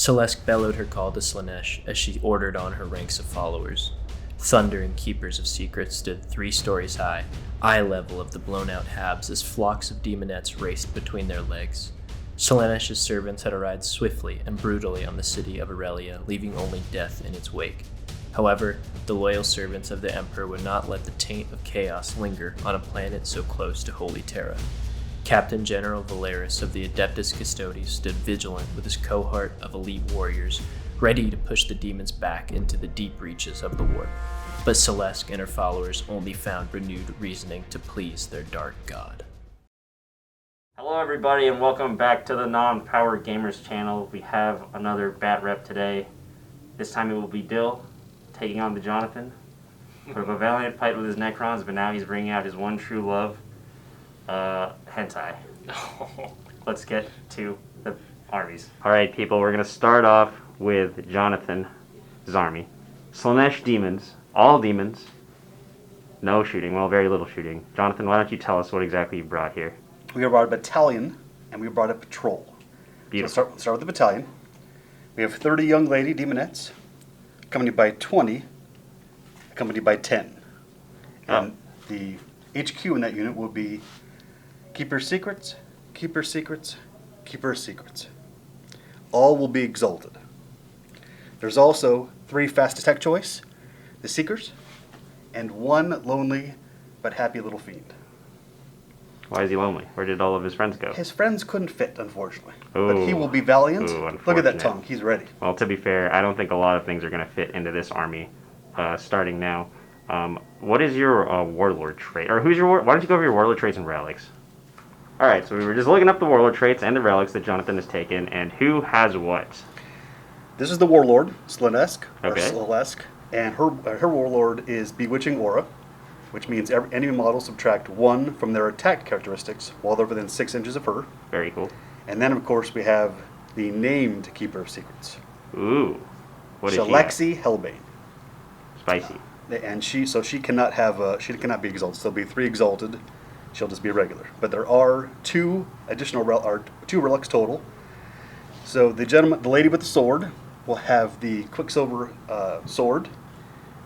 Celeste bellowed her call to Slaanesh as she ordered on her ranks of followers. Thunder and Keepers of Secrets stood 3 stories high, eye level of the blown-out habs as flocks of demonettes raced between their legs. Slaanesh's servants had arrived swiftly and brutally on the city of Aurelia, leaving only death in its wake. However, the loyal servants of the Emperor would not let the taint of chaos linger on a planet so close to Holy Terra. Captain General Valoris of the Adeptus Custodes stood vigilant with his cohort of elite warriors, ready to push the demons back into the deep reaches of the warp. But Celeste and her followers only found renewed reasoning to please their dark god. Hello everybody and welcome back to the Non-Power Gamers channel. We have another bat rep today. This time it will be Dill taking on the Johnathan. Put up a valiant fight with his Necrons, but now he's bringing out his one true love, hentai. Let's get to the armies. Alright people, we're going to start off with Johnathan's army. Slaanesh Daemons, all demons, no shooting, well very little shooting. Johnathan, why don't you tell us what exactly you brought here? We brought a battalion, and we brought a patrol. Beautiful. So start with the battalion. We have 30 young lady demonettes, accompanied by 20, accompanied by 10. And the HQ in that unit will be Keeper Secrets, Keeper Secrets, Keeper Secrets. All will be exalted. There's also 3 fast attack choice, the Seekers, and 1 lonely but happy little fiend. Why is he lonely? Where did all of his friends go? His friends couldn't fit, unfortunately. Ooh. But he will be valiant. Ooh, look at that tongue. He's ready. Well, to be fair, I don't think a lot of things are going to fit into this army starting now. What is your Warlord trait? Or who's your why don't you go over your Warlord traits and relics? Alright, so we were just looking up the Warlord traits and the relics that Johnathan has taken, and who has what? This is the Warlord, Slaanesh, Okay. or Slaanesh, and her Warlord is Bewitching Aura, which means enemy models subtract 1 from their attack characteristics while they're within 6 inches of her. Very cool. And then, of course, we have the named Keeper of Secrets. Ooh. What is Alexi Hellbane. Spicy. And she cannot have she cannot be exalted. So there'll be 3 exalted. She'll just be regular. But there are 2 additional 2 relics total. So the lady with the sword will have the Quicksilver sword.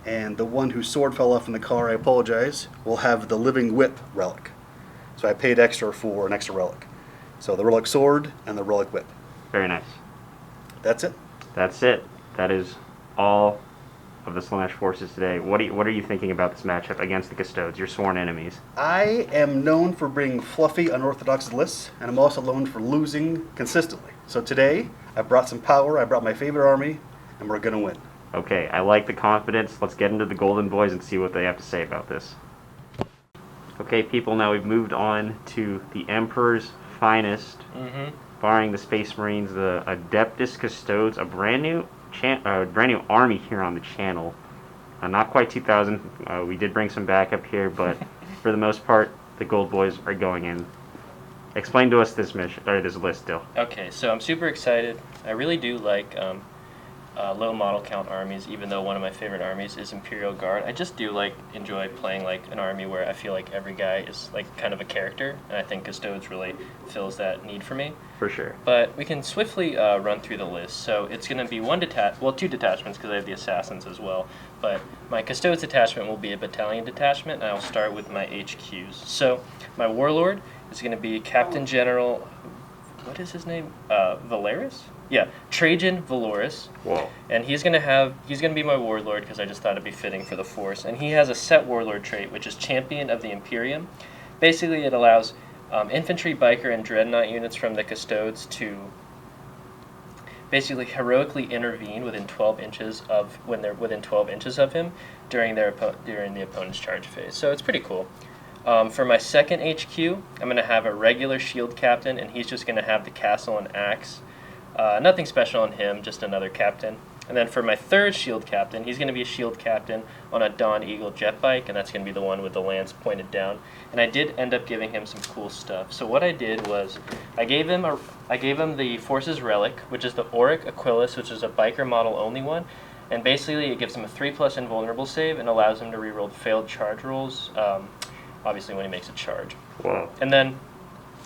And the one whose sword fell off in the car, I apologize, will have the Living Whip relic. So I paid extra for an extra relic. So the relic sword and the relic whip. Very nice. That's it. That's it. That is all of the Slaanesh forces today. What are you thinking about this matchup against the Custodes, your sworn enemies? I am known for bringing fluffy, unorthodox lists, and I'm also known for losing consistently. So today, I brought some power, I brought my favorite army, and we're going to win. Okay, I like the confidence. Let's get into the Golden Boys and see what they have to say about this. Okay, people, now we've moved on to the Emperor's finest, barring the Space Marines, the Adeptus Custodes, a brand new army here on the channel. Not quite 2,000. We did bring some backup here, but for the most part, the Gold Boys are going in. Explain to us this mission or this list, Dill. Okay, so I'm super excited. I really do like low model count armies, even though one of my favorite armies is Imperial Guard. I just do enjoy playing an army where I feel like every guy is kind of a character, and I think Custodes really fills that need for me. For sure. But we can swiftly run through the list. So it's going to be 2 detachments because I have the assassins as well. But my Custodes detachment will be a battalion detachment, and I'll start with my HQs. So my Warlord is going to be Captain General, what is his name? Valoris? Yeah, Trajann Valoris. Whoa. And he's gonna be my Warlord because I just thought it'd be fitting for the Force. And he has a set Warlord trait, which is Champion of the Imperium. Basically, it allows infantry, biker, and dreadnought units from the Custodes to basically heroically intervene within 12 inches of when they're within 12 inches of him during the opponent's charge phase. So it's pretty cool. For my second HQ, I'm going to have a regular shield captain, and he's just going to have the castle and axe. Nothing special on him, just another captain. And then for my third shield captain, he's going to be a shield captain on a Dawneagle Jetbike, and that's going to be the one with the lance pointed down. And I did end up giving him some cool stuff. So what I did was I gave him the Forces Relic, which is the Auric Aquilas, which is a biker model only one. And basically it gives him a 3+ invulnerable save and allows him to reroll failed charge rolls, obviously when he makes a charge. Wow. And then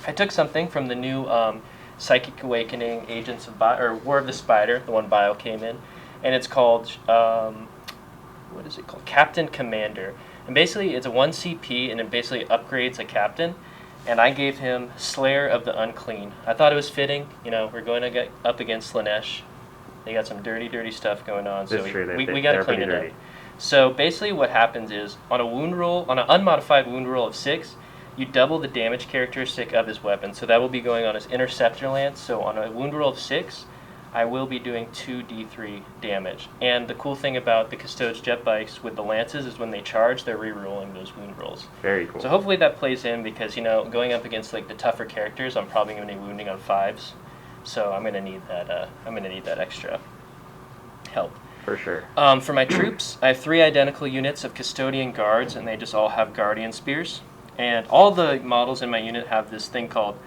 I took something from the new Psychic Awakening, Agents of or War of the Spider, the one Bio came in, and it's called what is it called? Captain Commander. And basically, it's a 1 CP, and it basically upgrades a captain. And I gave him Slayer of the Unclean. I thought it was fitting. You know, we're going to get up against Slaanesh. They got some dirty stuff going on, so we got to clean it up. So basically, what happens is on a wound roll, on an unmodified wound roll of 6, you double the damage characteristic of his weapon. So that will be going on his Interceptor Lance. So on a wound roll of 6, I will be doing 2d3 damage. And the cool thing about the Custodes Jetbikes with the lances is when they charge, they're re-rolling those wound rolls. Very cool. So hopefully that plays in because, you know, going up against like the tougher characters, I'm probably going to be wounding on 5s. So I'm going to need that. I'm going to need that extra help. For sure. For my troops, I have 3 identical units of Custodian guards, and they just all have Guardian Spears. And all the models in my unit have this thing called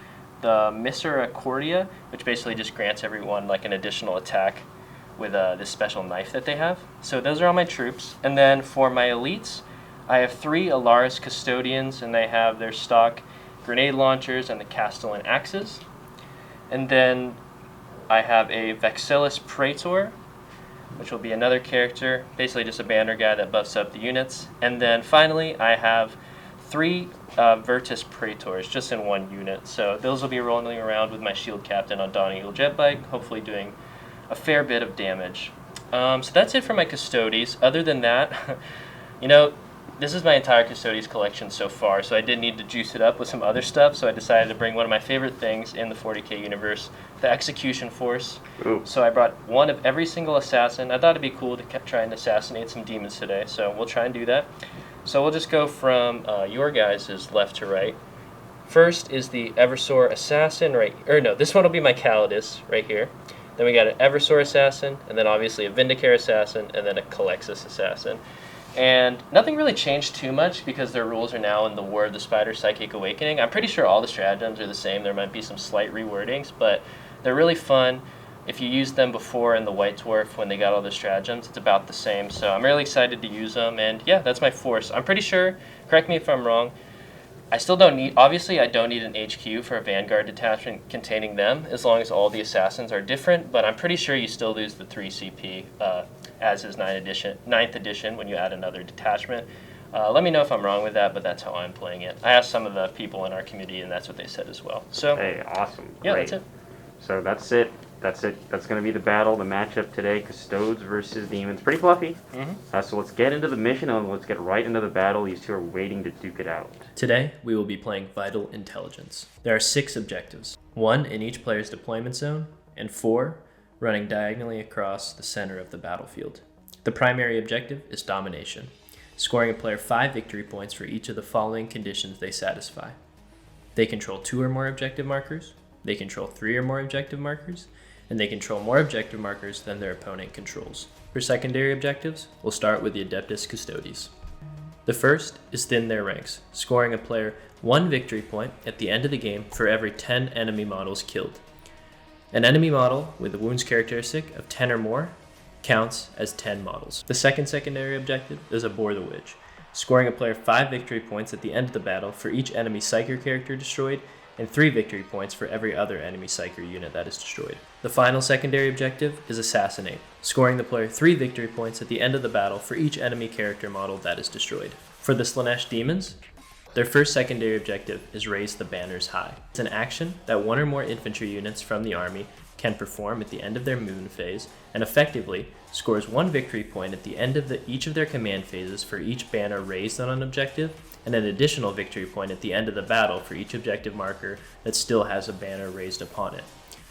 the Misericordia, which basically just grants everyone like an additional attack with this special knife that they have. So those are all my troops. And then for my elites, I have 3 Alaris Custodians, and they have their stock grenade launchers and the Castellan axes. And then I have a Vexillus Praetor, which will be another character, basically just a banner guy that buffs up the units. And then finally, I have 3 Virtus Praetors, just in 1 unit. So those will be rolling around with my shield captain on Dawneagle Jetbike, hopefully doing a fair bit of damage. So that's it for my Custodes. Other than that, you know, this is my entire Custodes collection so far, so I did need to juice it up with some other stuff, so I decided to bring one of my favorite things in the 40k universe, the Execution Force. Ooh. So I brought one of every single assassin. I thought it'd be cool to try and assassinate some demons today, so we'll try and do that. So we'll just go from your guys' left to right. First is the Eversor Assassin, this one will be my Calidus right here. Then we got an Eversor Assassin, and then obviously a Vindicare Assassin, and then a Calexis Assassin. And nothing really changed too much because their rules are now in the War of the Spider Psychic Awakening. I'm pretty sure all the stratagems are the same. There might be some slight rewordings, but they're really fun. If you used them before in the White Dwarf when they got all the stratagems, it's about the same. So I'm really excited to use them. And yeah, that's my force. I'm pretty sure, correct me if I'm wrong, I still don't need, obviously I don't need an HQ for a Vanguard detachment containing them, as long as all the assassins are different, but I'm pretty sure you still lose the 3 CP as is 9th edition when you add another detachment. Let me know if I'm wrong with that, but that's how I'm playing it. I asked some of the people in our community, and that's what they said as well. So, hey, awesome. Yeah, Great. that's it. So that's it. That's going to be the battle, the matchup today, Custodes versus Demons. Pretty fluffy. Mm-hmm. So let's get into the mission and let's get right into the battle. These two are waiting to duke it out. Today, we will be playing Vital Intelligence. There are 6 objectives, 1 in each player's deployment zone, and 4 running diagonally across the center of the battlefield. The primary objective is domination, scoring a player 5 victory points for each of the following conditions they satisfy. They control 2 or more objective markers, they control 3 or more objective markers, and they control more objective markers than their opponent controls. For secondary objectives, we'll start with the Adeptus Custodes. The first is thin their ranks, scoring a player 1 victory point at the end of the game for every 10 enemy models killed. An enemy model with a wounds characteristic of 10 or more counts as 10 models. The second secondary objective is Abhor the Witch, scoring a player 5 victory points at the end of the battle for each enemy Psyker character destroyed, and 3 victory points for every other enemy Psyker unit that is destroyed. The final secondary objective is Assassinate, scoring the player 3 victory points at the end of the battle for each enemy character model that is destroyed. For the Slaanesh Daemons, their first secondary objective is Raise the Banners High. It's an action that 1 or more infantry units from the army can perform at the end of their moon phase, and effectively scores 1 victory point at the end of each of their command phases for each banner raised on an objective, and an additional victory point at the end of the battle for each objective marker that still has a banner raised upon it.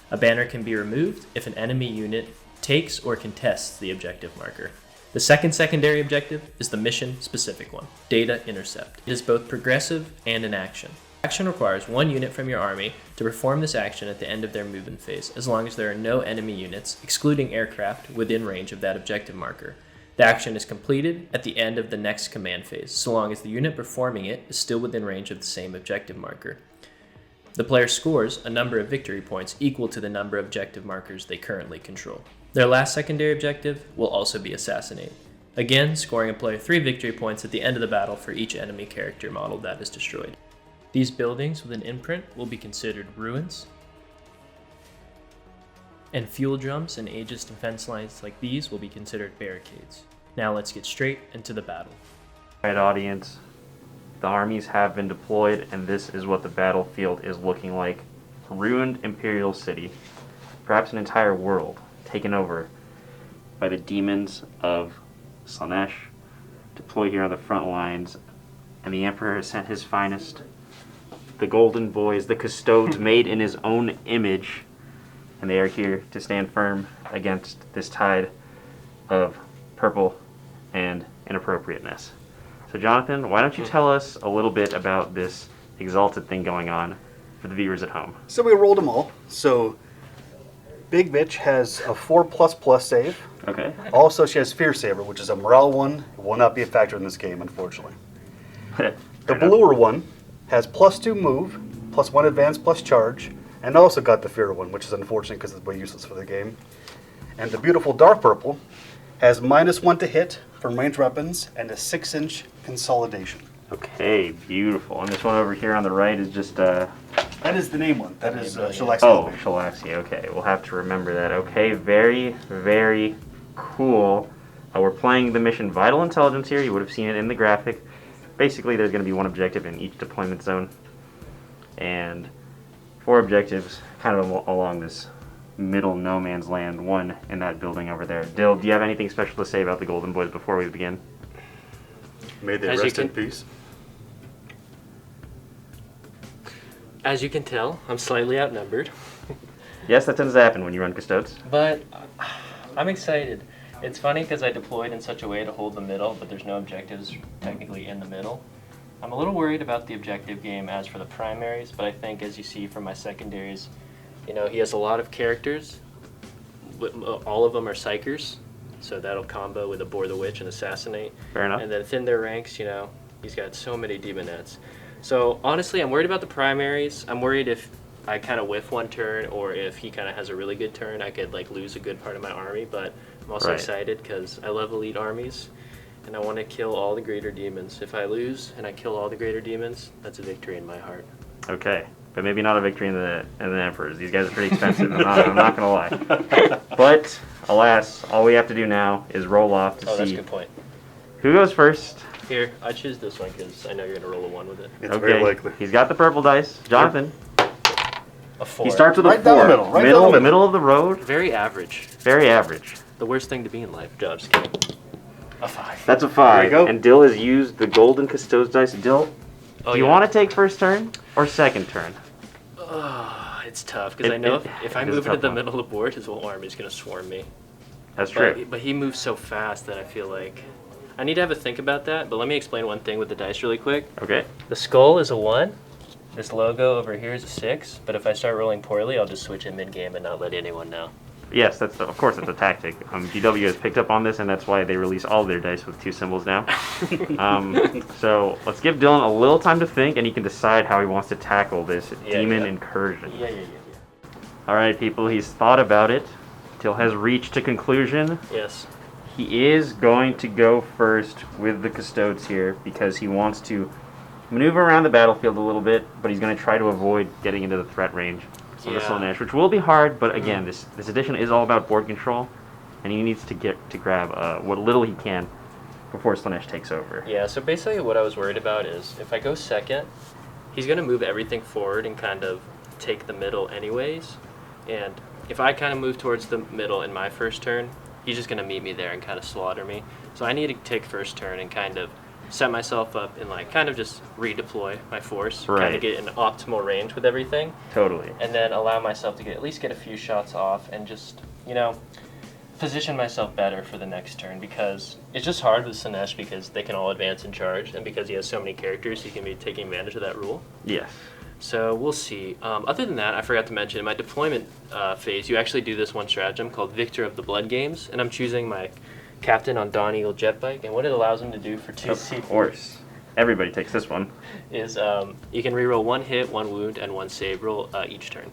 A banner can be removed if an enemy unit takes or contests the objective marker. The second secondary objective is the mission-specific one, Data Intercept. It is both progressive and an action. Action requires 1 unit from your army to perform this action at the end of their movement phase, as long as there are no enemy units, excluding aircraft, within range of that objective marker. The action is completed at the end of the next command phase, so long as the unit performing it is still within range of the same objective marker. The player scores a number of victory points equal to the number of objective markers they currently control. Their last secondary objective will also be Assassinate, again scoring a player 3 victory points at the end of the battle for each enemy character model that is destroyed. These buildings with an imprint will be considered ruins. And fuel drums and Aegis defense lines like these will be considered barricades. Now let's get straight into the battle. Alright, audience. The armies have been deployed, and this is what the battlefield is looking like. Ruined Imperial city. Perhaps an entire world taken over by the demons of Slaanesh. Deployed here on the front lines. And the Emperor has sent his finest. The Golden Boys, the Custodes made in his own image. And they are here to stand firm against this tide of purple and inappropriateness. So Johnathan, why don't you tell us a little bit about this exalted thing going on for the viewers at home? So we rolled them all. So Big Bitch has a 4++ save. Okay. Also, she has Fear Saber, which is a morale one. It will not be a factor in this game, unfortunately. The bluer one has +2 move, +1 advance, +charge, and also got the Fear one, which is unfortunate because it's way useless for the game. And the beautiful dark purple has -1 to hit from ranged weapons and a 6-inch consolidation. Okay, beautiful. And this one over here on the right is just That is the name one. That is Shalaxi. Oh, Shalaxi. Okay, we'll have to remember that. Okay, very, very cool. We're playing the mission Vital Intelligence here. You would have seen it in the graphic. Basically, there's going to be one objective in each deployment zone. And 4 objectives kind of along this middle no man's land, one in that building over there. Dill, do you have anything special to say about the Golden Boys before we begin? May they As rest you in can- peace. As you can tell, I'm slightly outnumbered, Yes, that tends to happen when you run Custodes. but I'm excited. It's funny because I deployed in such a way to hold the middle, but there's no objectives technically in the middle. I'm a little worried about the objective game as for the primaries, but I think as you see from my secondaries, you know, he has a lot of characters. All of them are psychers, so that'll combo with a Bore the Witch and Assassinate. Fair enough. And then thin their ranks, you know, he's got so many demonettes. So honestly, I'm worried about the primaries. I'm worried if I kind of whiff one turn, or if he kind of has a really good turn, I could like lose a good part of my army. But I'm also Right. excited because I love elite armies, and I want to kill all the greater demons. If I lose and I kill all the greater demons, that's a victory in my heart. Okay, but maybe not a victory in the Emperors. These guys are pretty expensive. I'm not gonna lie. But alas, all we have to do now is roll off to Oh, that's a see good point. who goes first. Here, I choose this one because I know you're gonna roll a 1 with it. It's Okay, very likely. he's got the purple dice. Jonathan, A 4. he starts with a Right down 4. the middle, right down the middle. Of the road. Very average. Very average. The worst thing to be in life. No, I'm just kidding. A 5. That's a 5. There you go. And Dill has used the golden Custodes dice. Dill, Oh, do you yeah. want to take first turn or second turn? It's tough because I know if I it is a move into tough the one. middle of the board, his whole army's gonna swarm me. That's true. But he moves so fast that I feel like I need to have a think about that. But let me explain one thing with the dice really quick. Okay. The skull is a 1. This logo over here is a 6. But if I start rolling poorly, I'll just switch it mid-game and not let anyone know. Yes, of course that's a tactic. GW has picked up on this, and that's why they release all their dice with 2 symbols now. So let's give Dylan a little time to think, and he can decide how he wants to tackle this demon incursion. Yeah. All right, people, he's thought about it. Dill has reached a conclusion. Yes. He is going to go first with the Custodes here because he wants to maneuver around the battlefield a little bit, but he's going to try to avoid getting into the threat range of the Slaanesh, which will be hard, but again, this edition is all about board control, and he needs to grab what little he can before Slaanesh takes over. Yeah, so basically what I was worried about is if I go second, he's going to move everything forward and kind of take the middle anyways. And if I kind of move towards the middle in my first turn, he's just going to meet me there and kind of slaughter me. So I need to take first turn and kind of set myself up and like kind of just redeploy my force, kind Right. of get an optimal range with everything, Totally. and then allow myself to at least get a few shots off and just, you know, position myself better for the next turn, because it's just hard with Slaanesh because they can all advance and charge, and because he has so many characters, he can be taking advantage of that rule. Yes. So we'll see. Other than that, I forgot to mention, in my deployment phase, you actually do this one stratagem called Victor of the Blood Games, and I'm choosing my captain on Dawneagle Jetbike, and what it allows him to do for 2 Of CP course. Everybody takes this one. is you can reroll 1 hit, 1 wound, and 1 save roll each turn.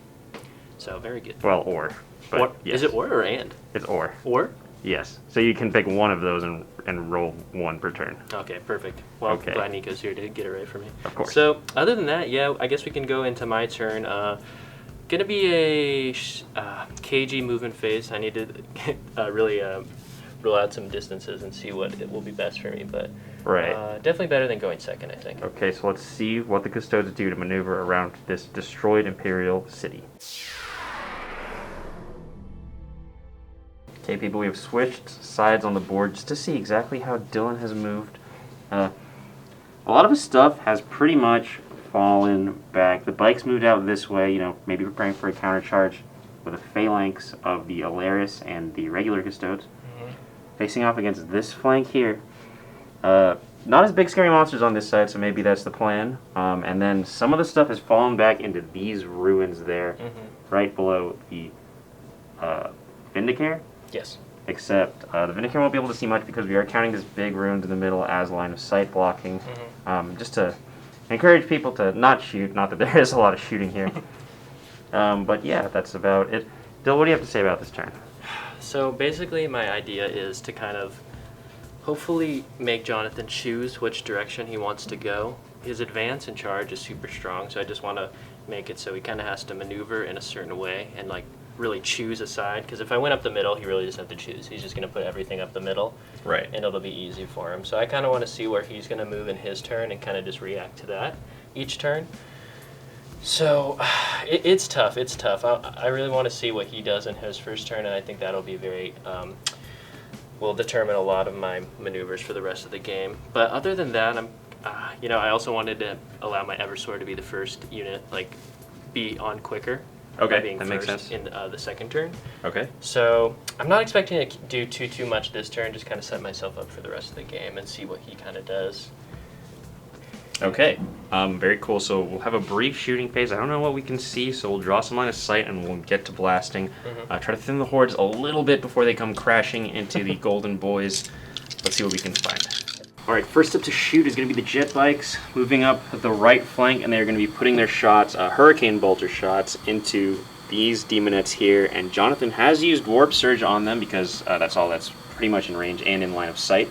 So very good. Well, or. But Or, yes. Is it or and? It's or. Or? Yes. So you can pick one of those and roll 1 per turn. Okay, perfect. Well, Okay. glad Nico's here to get it right for me. Of course. So, other than that, yeah, I guess we can go into my turn. gonna be a KG movement phase. I need to really rule out some distances and see what it will be best for me, but definitely better than going second, I think. Okay, so let's see what the Custodes do to maneuver around this destroyed Imperial city. Okay, people, we have switched sides on the board just to see exactly how Dylan has moved. A lot of his stuff has pretty much fallen back. The bike's moved out this way, you know, maybe preparing for a countercharge with a phalanx of the Alaris and the regular Custodes. Facing off against this flank here. Not as big scary monsters on this side, so maybe that's the plan. And then some of the stuff has fallen back into these ruins there, right below the Vindicare. Yes. Except the Vindicare won't be able to see much because we are counting this big ruin in the middle as line of sight blocking. Just to encourage people to not shoot, not that there is a lot of shooting here. But yeah, that's about it. Dill, what do you have to say about this turn? So basically my idea is to kind of hopefully make Johnathan choose which direction he wants to go. His advance and charge is super strong, so I just want to make it so he kind of has to maneuver in a certain way and like really choose a side, because if I went up the middle, he really doesn't have to choose. He's just going to put everything up the middle, Right. and it'll be easy for him. So I kind of want to see where he's going to move in his turn and kind of just react to that each turn. So it's tough. It's tough. I really want to see what he does in his first turn, and I think that'll be very will determine a lot of my maneuvers for the rest of the game. But other than that, I also wanted to allow my Eversword to be the first unit, like be on quicker. Okay, by being that first makes sense. in the second turn. Okay. So I'm not expecting to do too much this turn. Just kind of set myself up for the rest of the game and see what he kind of does. Okay, very cool. So we'll have a brief shooting phase. I don't know what we can see, so we'll draw some line of sight and we'll get to blasting. Try to thin the hordes a little bit before they come crashing into the golden boys. Let's see what we can find. All right, first up to shoot is going to be the Jetbikes, moving up the right flank, and they're going to be putting their shots, Hurricane Bolter shots, into these demonettes here. And Johnathan has used Warp Surge on them because that's all that's pretty much in range and in line of sight.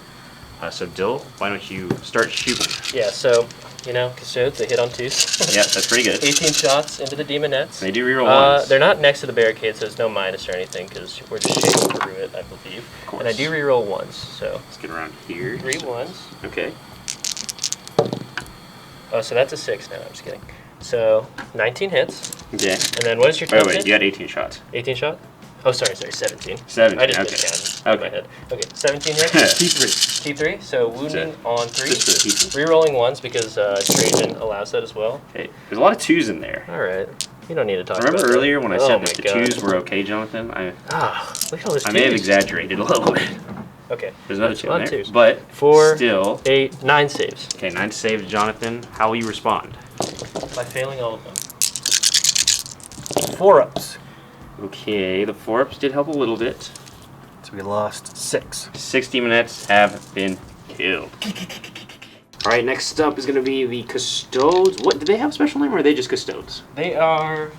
So Dill, why don't you start shooting? Yeah, so, Custodes, they hit on twos. Yeah, that's pretty good. 18 shots into the demonettes. They do reroll ones. They're not next to the barricade, so there's no minus or anything, because we're just shading through it, I believe. Of course. And I do reroll ones, so. Let's get around here. 3 ones. Okay. Oh, so that's a 6 now, I'm just kidding. So, 19 hits. Okay. And then what is your total hit? You had 18 shots. 18 shot? Oh, sorry, 17. 17, I just okay. miscounted in my head. Okay, 17 hits. T3. T3, so wounding on 3. Just for the T3. Rerolling ones because Trajann allows that as well. Okay. There's a lot of 2s in there. Alright, you don't need to talk Remember about earlier that. when I Oh said my that the God. 2s were okay, Jonathan? Look at all this I may have twos. exaggerated a little bit. Okay. There's another 2 in there. twos. But 4, still. 8, 9 saves. Okay, 9 saves, Jonathan. How will you respond? By failing all of them. 4-ups. Okay, the 4-ups did help a little bit. So we lost 6. 6 demonettes have been killed. Alright, next up is going to be the Custodes. What, do they have a special name or are they just Custodes? They are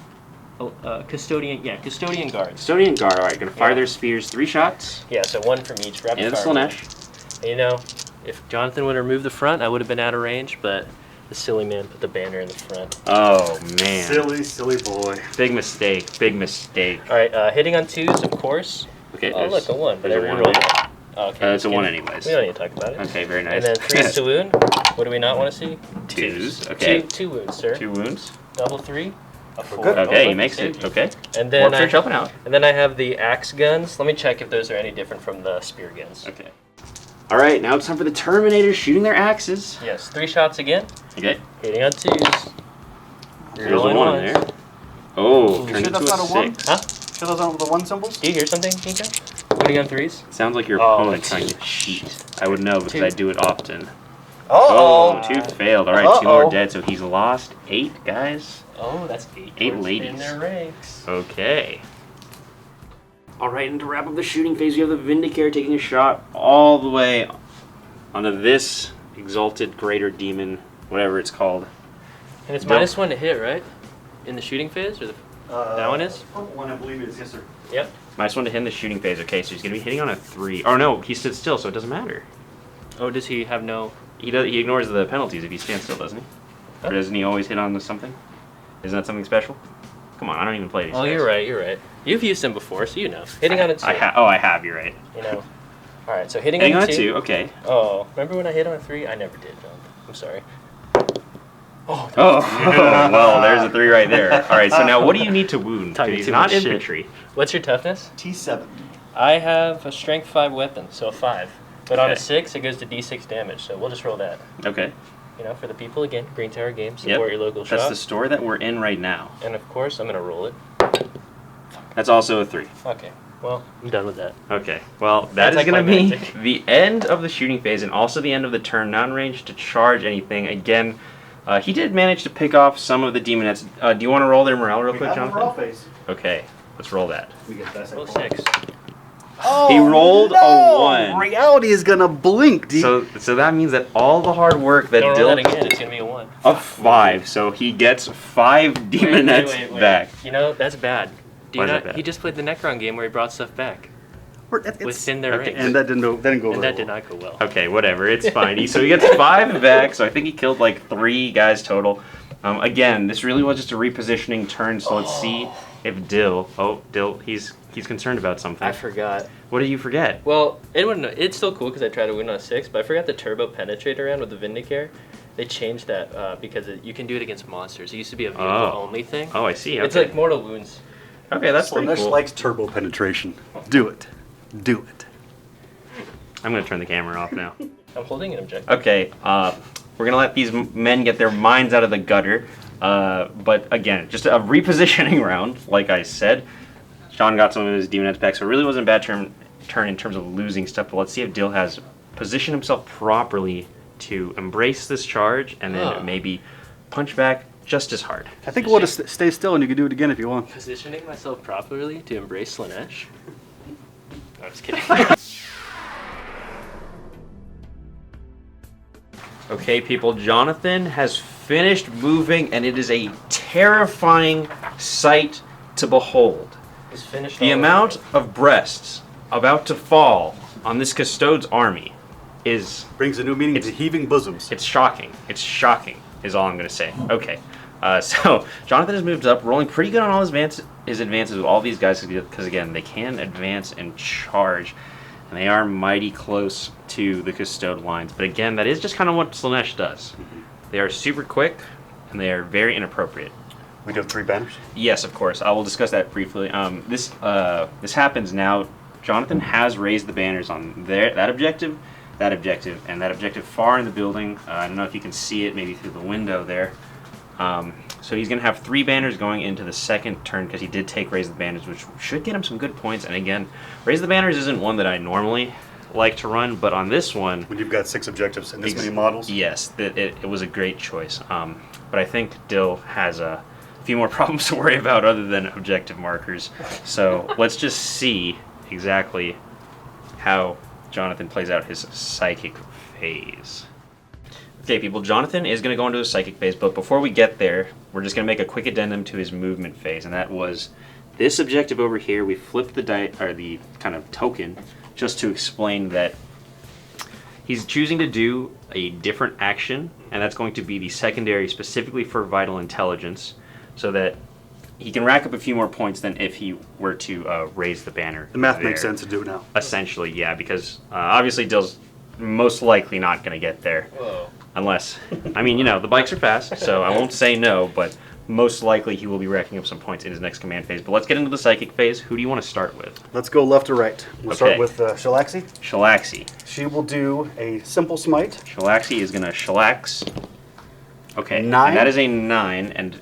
Custodian, Custodian guards. Custodian Guard, alright, going to fire their spears 3 shots. Yeah, so 1 from each rapid And the fire. Slaanesh. If Johnathan would have removed the front, I would have been out of range, but the silly man put the banner in the front. Oh, man. Silly boy. Big mistake, big mistake. Alright, hitting on 2s, of course. Okay, Oh, look, a 1, but I there's a 1 rerolled there. it. Oh, okay. It's a 1 anyways. We don't need to talk about it. Okay, very nice. And then 3s to wound. What do we not want to see? 2s, okay. 2 wounds, sir. 2 wounds. Double 3. A 4. good. Okay, Oh, he makes saved it. you. Okay. And then Warp Surge helping out. And then I have the axe guns. Let me check if those are any different from the spear guns. Okay. Alright, now it's time for the Terminators shooting their axes. Yes, 3 shots again. Okay. Hitting on 2s. There's a Rolling 1 ones. in there. Oh, You turned sure into that's not a 1? 6. Huh? Sure those aren't the 1 symbols? Do you hear something, Kinka? Hitting on 3s. Sounds like your Oh, opponent trying to two. cheat. I would know because 2. I do it often. Uh-oh. Oh, 2 failed. Alright, 2 more Uh-oh. dead, so he's lost 8 guys. Oh, that's 8. 8 towards ladies. in their ranks. Okay. Alright, and to wrap up the shooting phase, you have the Vindicare taking a shot all the way onto this exalted greater demon, whatever it's called. And it's Nope. -1 to hit, right? In the shooting phase, or that one is? Purple one, I believe it is, yes, sir. Yep. -1 to hit in the shooting phase. Okay, so he's going to be hitting on a 3. Oh, no, he stood still, so it doesn't matter. Oh, does he have no? He ignores the penalties if he stands still, doesn't he? Or doesn't he always hit on something? Isn't that something special? Come on, I don't even play these. Oh, guys. you're right. You've used them before, so you know. Hitting on a 2. I have. You're right. You know. All right, so hitting Hitting on on a a 2. 2. Okay. Oh, remember when I hit on a 3? I never did, John. I'm sorry. Oh. Well, there's a 3 right there. All right. So now, what do you need to wound? 'Cause Talking he's too not much shit. infantry. What's your toughness? T7. I have a strength 5 weapon, so a 5. But on a Okay. 6, it goes to D6 damage, so we'll just roll that. Okay. You know, for the people again, Green Tower Games, Yep. support your local shop. That's the store that we're in right now. And of course, I'm gonna roll it. That's also a 3. Okay, well, I'm done with that. Okay, well, that is going to be Anticlimactic. the end of the shooting phase and also the end of the turn. Not in range to charge anything. Again, he did manage to pick off some of the demonettes. Do you want to roll their morale real We quick, have Jonathan? overall phase. Okay, let's roll that. We get that. Roll 6. Oh, He rolled a no! 1. Reality is gonna blink, D. So that means that all the hard work that Don't roll that Dill... again, it's gonna be a 1. A 5, so he gets 5 demonettes Wait. back. You know, that's bad. Do Why you is not, that bad? He just played the Necron game where he brought stuff back within their okay, ranks. and that didn't go And over that did well. not go well. Okay, whatever. It's fine. So he gets 5 back. So I think he killed like 3 guys total. Again, this really was just a repositioning turn. So let's see if Dill. Oh, Dill. He's concerned about something. I forgot. What did you forget? Well, it's still cool because I tried to win on a 6, but I forgot the turbo penetrate around with the Vindicare. They changed that because you can do it against monsters. It used to be a vehicle only thing. Oh, I see. Okay. It's like Mortal Wounds. Okay, that's pretty Slaanesh cool. likes turbo penetration. Do it. Do it. I'm gonna turn the camera off now. I'm holding an objective. Okay, we're gonna let these men get their minds out of the gutter. But again, just a repositioning round, like I said. Sean got some of his demonettes back, so it really wasn't a bad turn in terms of losing stuff. But let's see if Dill has positioned himself properly to embrace this charge and then maybe punch back just as hard. I think we'll just stay still and you can do it again if you want. Positioning myself properly to embrace Slaanesh. No, I'm just kidding. Okay, people, Johnathan has finished moving, and it is a terrifying sight to behold. He's finished. The all amount of of breasts about to fall on this Custodes army is... Brings a new meaning to heaving bosoms. It's shocking. It's shocking, is all I'm going to say. Okay, so Johnathan has moved up, rolling pretty good on all his advances with all these guys, because, again, they can advance and charge, and they are mighty close to the Custode lines. But, again, that is just kind of what Slaanesh does. They are super quick, and they are very inappropriate. We do have 3 banners. Yes, of course. I will discuss that briefly. This happens now. Johnathan has raised the banners on that objective, and that objective far in the building. I don't know if you can see it, maybe through the window there. So he's going to have 3 banners going into the second turn because he did take Raise the Banners, which should get him some good points. And again, Raise the Banners isn't one that I normally like to run, but on this one... When you've got 6 objectives and this many models? Yes, it was a great choice. But I think Dill has a few more problems to worry about other than objective markers. So let's just see exactly how Johnathan plays out his psychic phase. Okay, people, Johnathan is going to go into his psychic phase, but before we get there, we're just going to make a quick addendum to his movement phase, and that was this objective over here. We flipped the kind of token just to explain that he's choosing to do a different action, and that's going to be the secondary specifically for vital intelligence, so that he can rack up a few more points than if he were to raise the banner. The math there. makes sense to do it now. Essentially, yeah, because obviously Dill's most likely not going to get there. Whoa. Unless, I mean, you know, the bikes are fast, so I won't say no, but most likely he will be racking up some points in his next command phase. But let's get into the psychic phase. Who do you want to start with? Let's go left to right. We'll Okay. start with Shalaxi. Shalaxi. She will do a simple smite. Shalaxi is going to shellax. Okay, 9. and that is a 9, and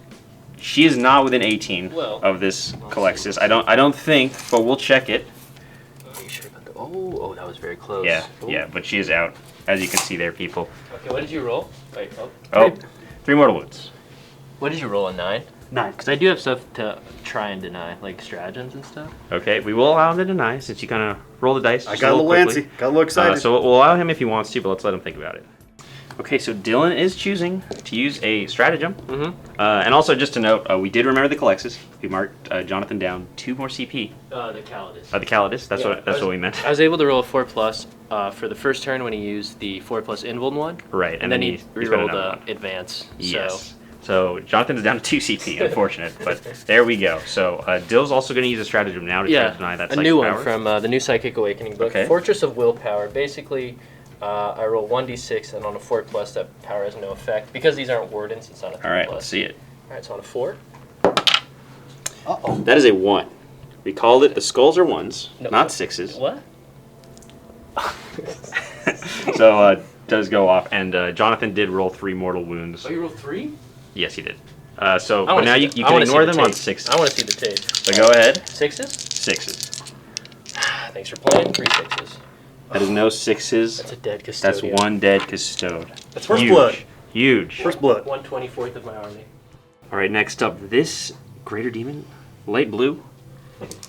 she is not within 18 Well, of this Calexis. I don't think, but we'll check it. Are you sure about the... Oh, that was very close. Yeah, Ooh. yeah, but she is out, as you can see there, people. Okay, what did you roll? Wait, Oh, 3 mortal wounds. What did you roll, a 9? 9. Because I do have stuff to try and deny, like Trajanns and stuff. Okay, we will allow him to deny since you kind of roll the dice. I just got a little quickly. antsy. Got a little excited. So we'll allow him if he wants to, but let's let him think about it. Okay, so Dylan is choosing to use a stratagem. Mm-hmm. And also, just to note, we did remember the Calexis. We marked Johnathan down 2 more CP. The Calidus. The Calidus, that's what we meant. I was able to roll a 4+ for the first turn when he used the 4+ invuln one. Right, And then he spent rerolled another one. advance. Yes. So So Jonathan is down to 2 CP, unfortunate, but there we go. So Dill's also going to use a stratagem now to try to deny that a psychic new power. one from the new Psychic Awakening book. Okay. Fortress of Willpower. Basically, I roll 1d6, and on a 4+, that power has no effect. Because these aren't wardens, it's not a 3+. All right, let's see it. All right, so on a 4. Uh-oh. That is a 1. We called it the skulls are 1s, No, not 6s. What? So does go off, and Jonathan did roll 3 mortal wounds. Oh, you rolled 3? Yes, he did. But now you can wanna ignore see the them on tape. 6s. I want to see the tape. So go ahead. 6s? 6s. Thanks for playing. 3 6s. That is no 6s. That's a dead That's custodian. 1 dead custode. That's first Huge. blood. Huge. First blood. 1/24th of my army. All right, next up, this greater demon, light blue,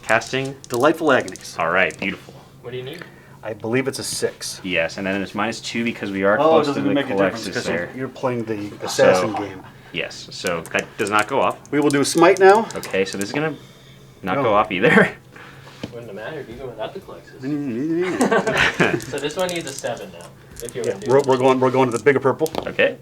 casting. Delightful agonies. All right, beautiful. What do you need? I believe it's a 6. Yes, and then it's -2 because we are Oh, it close to doesn't the make a difference Colexis because there. you're playing the assassin So- game. Yes, so that does not go off. We will do smite now. Okay, so this is gonna not No. go off either. Wouldn't have mattered even without the Colexis. Yeah, So this one needs a 7 now. If you're gonna do it. we're going to the bigger purple. Okay.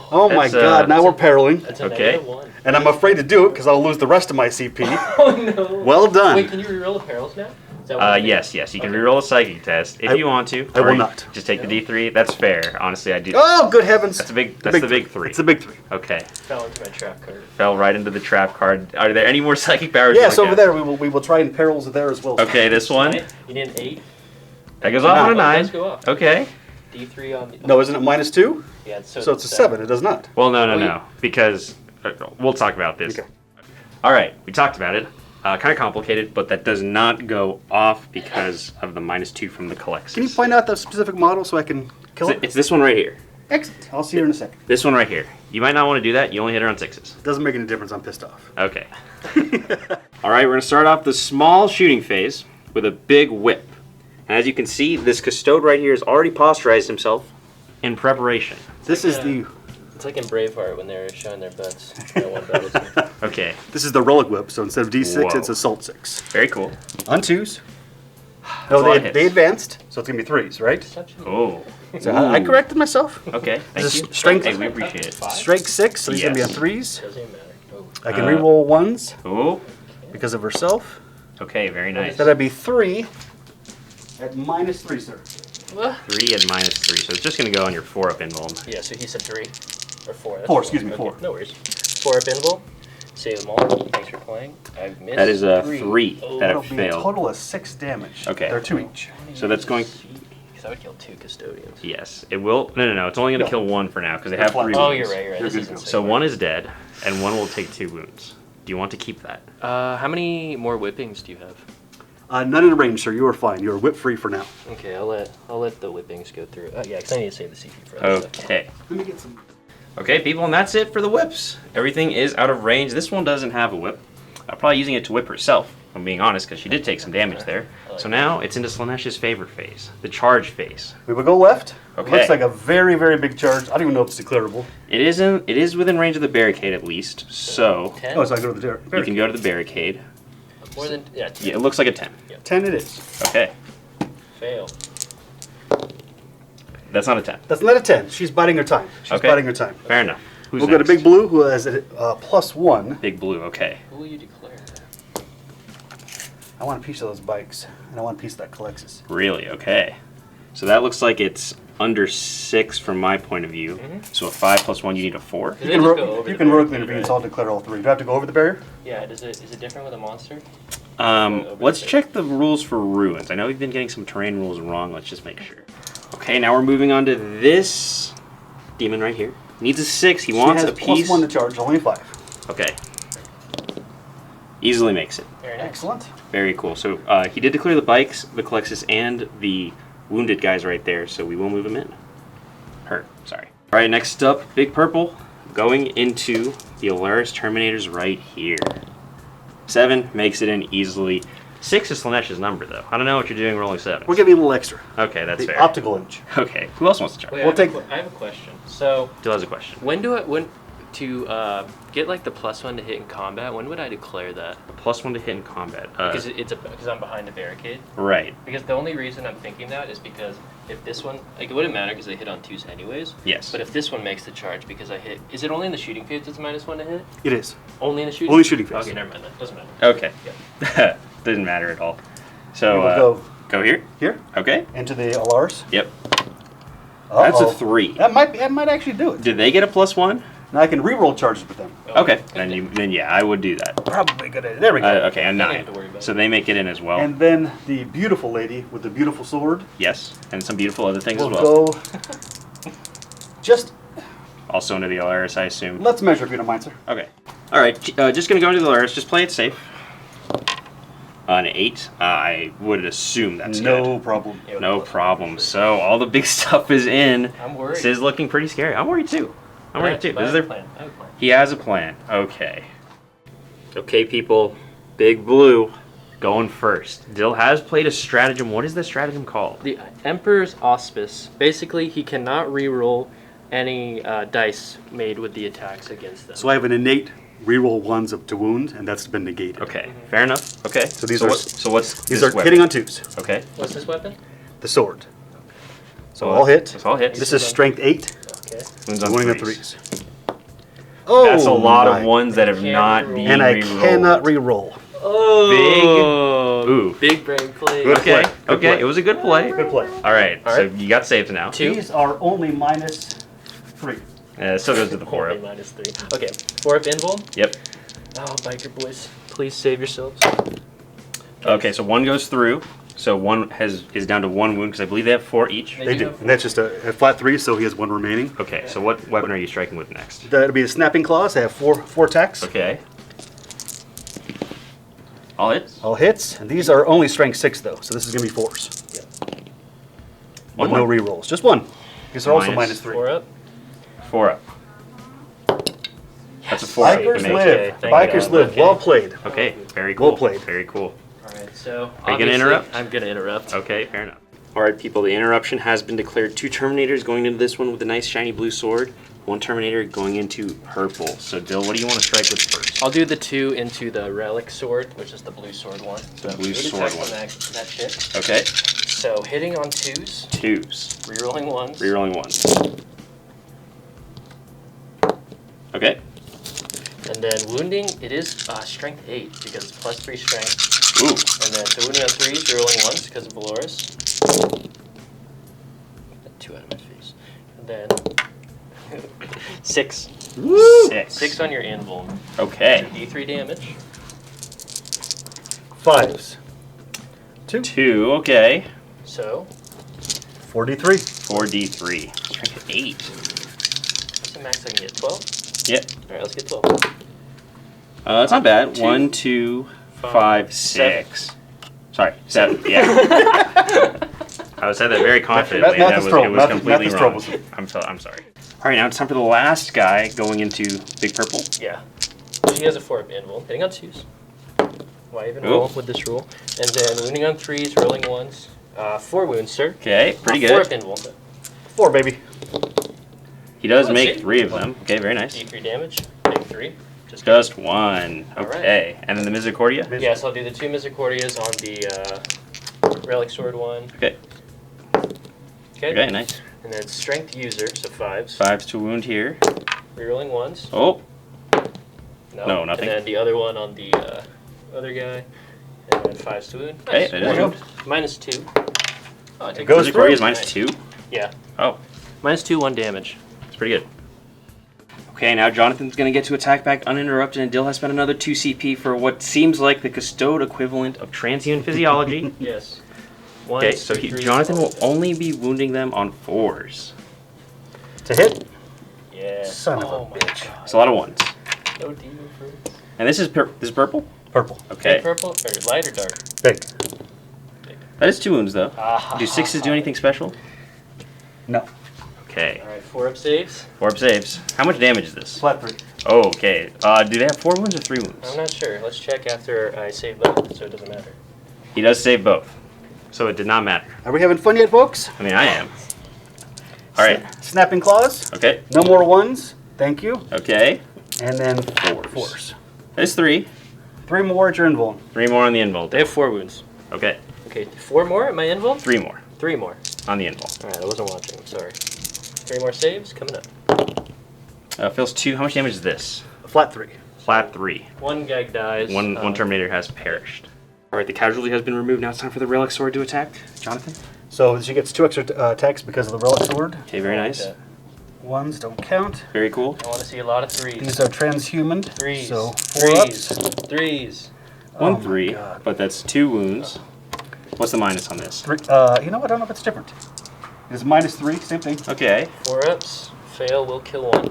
Oh my That's, God! Now we're perriling, That's a Okay. -1. and I'm afraid to do it because I'll lose the rest of my CP. Oh no. Well done. Wait, can you reroll the perils now? Is that what it is? Yes, you can Okay. reroll a psychic test if I- you want to. I will Or not. Just take the D3. That's fair. Honestly, I do. Oh, good heavens! That's the big 3. It's the big 3. Okay. Fell into my trap card. Fell right into the trap card. Are there any more psychic powers? you Yes, wanna over cast? there. We will try and perils there as well. Okay, this one. Right? You need an 8. That goes off on a Oh, it 9. does go off. Okay. D3 on the. No, isn't it -2? Yeah, So it's a 7. It does not. Well, no, Wait. because we'll talk about this. Okay. All right, we talked about it. Kind of complicated, but that does not go off because of the -2 from the Colexis. Can you point out the specific model so I can kill it? It's this one right here. Excellent. I'll see you in a second. This one right here. You might not want to do that. You only hit her on 6s. Doesn't make any difference. I'm pissed off. Okay. All right, we're going to start off the small shooting phase with a big whip. And as you can see, this custode right here has already posturized himself in preparation. This is the It's like in Braveheart when they're showing their butts. No one battles me. Okay, the relic whip. So instead of D6, Whoa. it's assault 6. very cool. On 2s. a No, lot of they hits. advanced, so it's gonna be 3s, right? Deception. Oh. So I corrected myself. Okay, thank This is you. strength- Hey, we appreciate it. 5? Strike 6, so he's gonna be on Yes. 3s. Doesn't even matter. Oh. I can reroll 1s Oh, because of herself. okay, very nice. That'd be 3 at -3, sir. What? 3 and -3, so it's just going to go on your 4-up invuln. Yeah, so he said 3. Or 4. That's 4, four. excuse me, Okay, 4. No worries. 4 up invul. Save them all. Thanks for playing. I've missed. That is a 3. 3 Oh, that That'll have be a failed. total of 6 damage. Okay. They're 2 each. So that's going... Because I would kill 2 custodians. Yes, it will... No, it's only going to No. kill 1 for now, because they They're have flat. 3 Oh, wounds. you're right. You're right. You're This good isn't to go. So safe. 1 is dead, and 1 will take 2 wounds. Do you want to keep that? How many more whippings do you have? None in range, sir. You are fine. You are whip free for now. Okay, I'll let the whippings go through. Yeah, because I need to save the CP for that. stuff. Okay. Let me get some. Okay, people, and that's it for the whips. Everything is out of range. This one doesn't have a whip. I'm probably using it to whip herself, if I'm being honest, because she did take some damage there. So now it's into Slaanesh's favorite phase, the charge phase. We will go left. Okay. Looks like a very, very big charge. I don't even know if it's declarable. It is within range of the barricade at least, so 10? Oh, so I go to the you can go to the barricade. More than... Yeah, 10. Yeah, it looks like a 10. 10 it is. Okay, Fail. that's not a 10. That's not a 10. She's biding her time. She's Okay. biding her time. Fair enough. Who's We'll go to next? Big Blue, who has a +1. Big Blue, okay. Who will you declare? I want a piece of those bikes, and I want a piece of that Colexis. Really, okay. So that looks like it's under 6 from my point of view. So a 5 plus 1, you need a 4. They just go over You the can vertically barricade, intervene, right? so I'll declare all 3. Do I have to go over the barrier? Yeah, is it different with a monster? Let's check the rules for ruins. I know we've been getting some terrain rules wrong. Let's just make sure. Okay, now we're moving on to this demon right here. Needs a 6. He wants she a has piece. +1 to charge, only 5. Okay. Easily makes it. Very nice. Excellent. Very cool. So he did declare the bikes, the Colexis, and the wounded guys right there. So we will move him in. Her, sorry. All right, next up, Big Purple, going into the Alaris Terminators right here. 7 makes it in easily. 6 is Slaanesh's number, though. I don't know what you're doing rolling 7. We're giving you a little extra. Okay, that's The fair. optical inch. Okay, who else wants to try? Wait, We'll I have a question. So, Dill has a question. when to get like the +1 to hit in combat? When would I declare that? A +1 to hit in combat. Because I'm behind a barricade. Right. Because the only reason I'm thinking that is because if this one, like, it wouldn't matter because they hit on 2s anyways. Yes. But if this one makes the charge because I hit, is it only in the shooting phase it's -1 to hit? It is. Only in the shooting? Only shooting phase. Okay, never mind that. Doesn't matter. Okay. Yeah. Doesn't matter at all. We So will go here. here Okay. into the Alaris. Yep. That's a 3. That might actually do it. Did they get a +1? Now I can reroll charges with them. Okay. Then yeah, I would do that. Probably a good idea. There we go. Okay, a Don't 9. have to worry about So it. they make it in as well. And then the beautiful lady with the beautiful sword Yes, and some beautiful other things will as well. go. Just Also into the Alaris, I assume. let's measure if you don't mind, sir. Okay. All right. Just gonna go into the Alaris. Just play it safe. An 8. I would assume that's No good. problem. Yeah, No plus- problem. So all the big stuff is in. I'm worried. This is looking pretty scary. I'm worried too. I'm worried too. But This is I have a their. plan. I have a plan. He has a plan. Okay. Okay, people. Big Blue going first. Dill has played a stratagem. What is the stratagem called? The Emperor's Auspice. Basically, he cannot reroll any dice made with the attacks against them. So I have an innate reroll 1s up to wound, and that's been negated. Okay, fair enough. Okay. So these are- what's These this are weapon? hitting on 2s. Okay. What's this weapon? The sword. So all hit. It's all hits. This is strength 8. Okay. Wounds So on winning on threes. 3s. Oh, That's a lot my. of ones that have Can't not reroll. been And I rerolled. cannot reroll. Oh, Ooh. big brain play. Good Okay. play. Good Okay. play. It was a good play. Good play. All right. All So right. you got saves now. Two. These are only -3. Still goes to the 4 Only up. -3. Okay, 4 up invul. Yep. Oh, biker boys, please save yourselves. Okay. So 1 goes through. So 1 is down to 1 wound because I believe they have 4 each. They do. And that's just a flat 3, so he has 1 remaining. Okay. So what weapon are you striking with next? That'll be the snapping claws. I have four attacks. Okay. All hits. All hits. And these are only strength 6, though, so this is going to be 4s. One With no more. rerolls. Just 1. Because they're also Minus -3. 4 up. 4 up. That's a 4. Bikers Make- live. Thank Bikers God. live. Okay. Well played. Okay. Very cool. Well played. Very cool. Alright, so. Are you gonna obviously, interrupt? I'm gonna interrupt. Okay, fair enough. All right, people, the interruption has been declared. 2 Terminators going into this one with a nice shiny blue sword. 1 Terminator going into purple. So, Dill, what do you want to strike with first? I'll do the 2 into the relic sword, which is the blue sword one. So blue eight sword attacks one. on that shit. Okay. So hitting on 2s, 2s. rerolling 1s. Rerolling 1s. Okay. And then wounding, it is strength 8 because it's +3 strength. Ooh. And then so wounding on 3s, rerolling 1s because of Valoris. Got 2 out of my face. And then 6. Woo! 6 on your invul. Okay. D3 damage. 5s. 2, okay. So, 4d3. 4d3. Strength 8. what's the max I can get? 12? Yep. Alright, let's get 12. That's not bad. 2, 1, 2, 5, 5, 6. Sorry, 7. Yeah. I said that very confidently. Math That is was, trouble. it was Math completely is wrong. troublesome. I'm sorry. All right, now it's time for the last guy going into Big Purple. Yeah. She has a 4 up invul. Hitting on 2s. Why even Ooh. roll with this rule? And then wounding on 3s, rolling 1s. 4 wounds, sir. Okay, pretty 4 up good. invul. 4, baby. He does Oh, make see? 3 of them. Okay, very nice. D3 damage. Big 3. Just 1. All right. Okay, and then the Misericordia. Yes, I'll do the 2 Misericordias on the relic sword one. Okay. Okay. Okay, nice. And then strength user, so 5s. 5s to wound here. Rerolling 1s. Oh, No, nothing. And then the other one on the other guy. And then 5s to wound. Okay, Nice. it is. -2. Oh, I take goes Misericordia is through. minus 2. Yeah. Oh, -2, 1 damage. it's pretty good. Okay, now Jonathan's going to get to attack back uninterrupted, and Dill has spent another 2 CP for what seems like the Custode equivalent of transient physiology. Yes. Okay, 1s, so 2, 3s, Jonathan will 4s. only be wounding them on 4s. To hit. Yeah. Son of a Oh my bitch. God. It's a lot of 1s. No demon fruits. And this is purple? Purple. Okay. Big purple or light or dark? Big. That is 2 wounds, though. Ah, Do 6s do anything special? No. Okay. All right, 4 up saves. 4 up saves. How much damage is this? Flat 3. Oh, okay. Do they have 4 wounds or 3 wounds? I'm not sure. Let's check after I save both, so it doesn't matter. He does save both. So it did not matter. Are we having fun yet, folks? I mean, I am. All right. Snapping claws. Okay. No more 1s. Thank you. Okay. And then 4s. 4s. There's 3. 3 more at your invuln. 3 more on the invul. They have 4 wounds. Okay. Okay, 4 more at my invul? 3 more. 3 more. On the invul. Alright, I wasn't watching. I'm sorry. 3 more saves coming up. Fails 2. How much damage is this? A flat 3. Flat 3. 1 gag dies. One Terminator has perished. All right, the casualty has been removed. Now it's time for the Relic Sword to attack. Johnathan? So she gets 2 extra attacks because of the Relic Sword. Okay, very nice. Okay. Ones don't count. Very cool. I want to see a lot of 3s. These are transhuman. 3s. So 4 ups. 3s. 1 Oh my 3, God. but that's 2 wounds. What's the minus on this? 3, you know what? I don't know if it's different. It's -3, same thing. Okay. 4 ups. Fail will kill 1.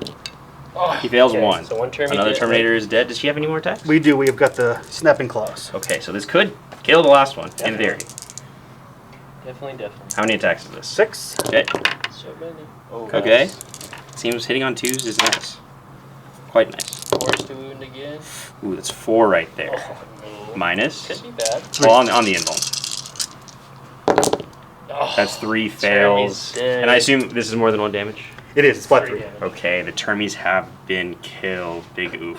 Oh, He fails okay, 1. So 1 Terminator. Another Terminator is dead. Does she have any more attacks? We do. We've got the snapping claws. Okay, so this could kill the last one, in theory. Definitely. How many attacks is this? 6. Okay. So many. Oh, Okay. nice. Seems hitting on 2s is nice. Quite nice. Force to wound again. Ooh, that's 4 right there. Oh, no. Minus. Could be bad. Well, on the invul. Oh, That's 3 Termy's fails. dead. And I assume this is more than 1 damage? It is. It's flat 3 3. damage. Okay, the Termies have been killed. Big oof.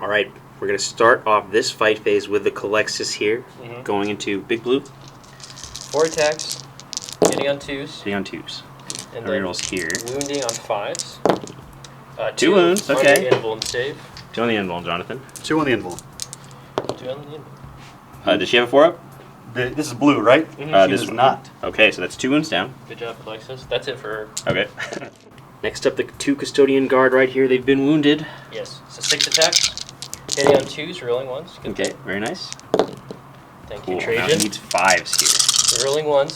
Alright, we're going to start off this fight phase with the Calexis here, going into Big Blue, 4 attacks. Hitting on 2s. hitting on 2s. And The then rerolls here. wounding on 5s. 2 wounds, on okay. the invul and save. 2 on the invul, Jonathan. 2 on the invul. 2 on the invul. Does she have a 4-up? This is blue, right? She this does one. not. Okay, so that's 2 wounds down. Good job, Alexis. That's it for her. Okay. Next up, the 2 Custodian Guard right here. They've been wounded. Yes. So 6 attacks. Hitting on 2s, rolling 1s. Good. Okay, very nice. Thank Cool. you, Now Trajann. he needs 5s here. Rolling 1s.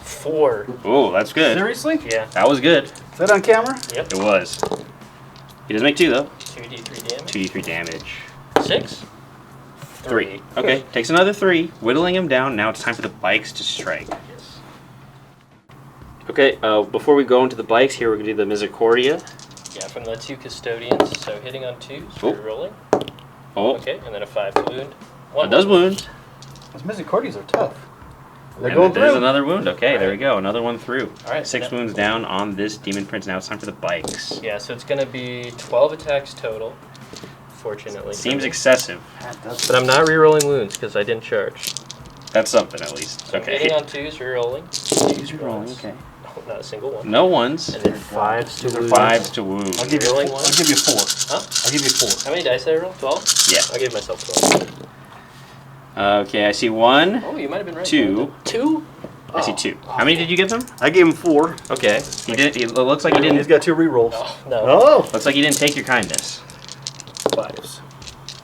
4. Oh, that's good. Seriously? Yeah. That was good. Is that on camera? Yep. It was. He does make 2 though. 2d3 damage. 2d3 damage. 6. 3. Okay, takes another 3, whittling him down. Now it's time for the bikes to strike. Yes. Okay, before we go into the bikes here, we're going to do the Misericordia. Yeah, from the 2 Custodians. So hitting on 2s, Oh. rolling. Oh, Okay, and then a 5 to wound. 1 it does wound. Those Misericordias are tough. They're And going there's through. another wound. Okay, there we go. Another one through. All right, 6 yeah. wounds down on this Demon Prince. Now it's time for the bikes. Yeah, so it's going to be 12 attacks total, fortunately. Seems excessive. But I'm not re-rolling wounds because I didn't charge. That's something at least. So Okay. hitting on 2s, re-rolling. Twos rolling, okay. Oh, not a single one. No ones. And then 5s to These are wound. 5s to wound. I'll give you Rolling 4. one? I'll give you 4. Huh? I'll give you 4. How many dice did I roll? 12? Yeah. I'll give myself 12. Okay, I see 1. Oh, you might have been right. 2. 2? I see 2. How many did you give him? I gave him 4. Okay. He did. It looks like he He's didn't. got 2 rerolls. Oh, no. Oh! Looks like he didn't take your kindness. 5s.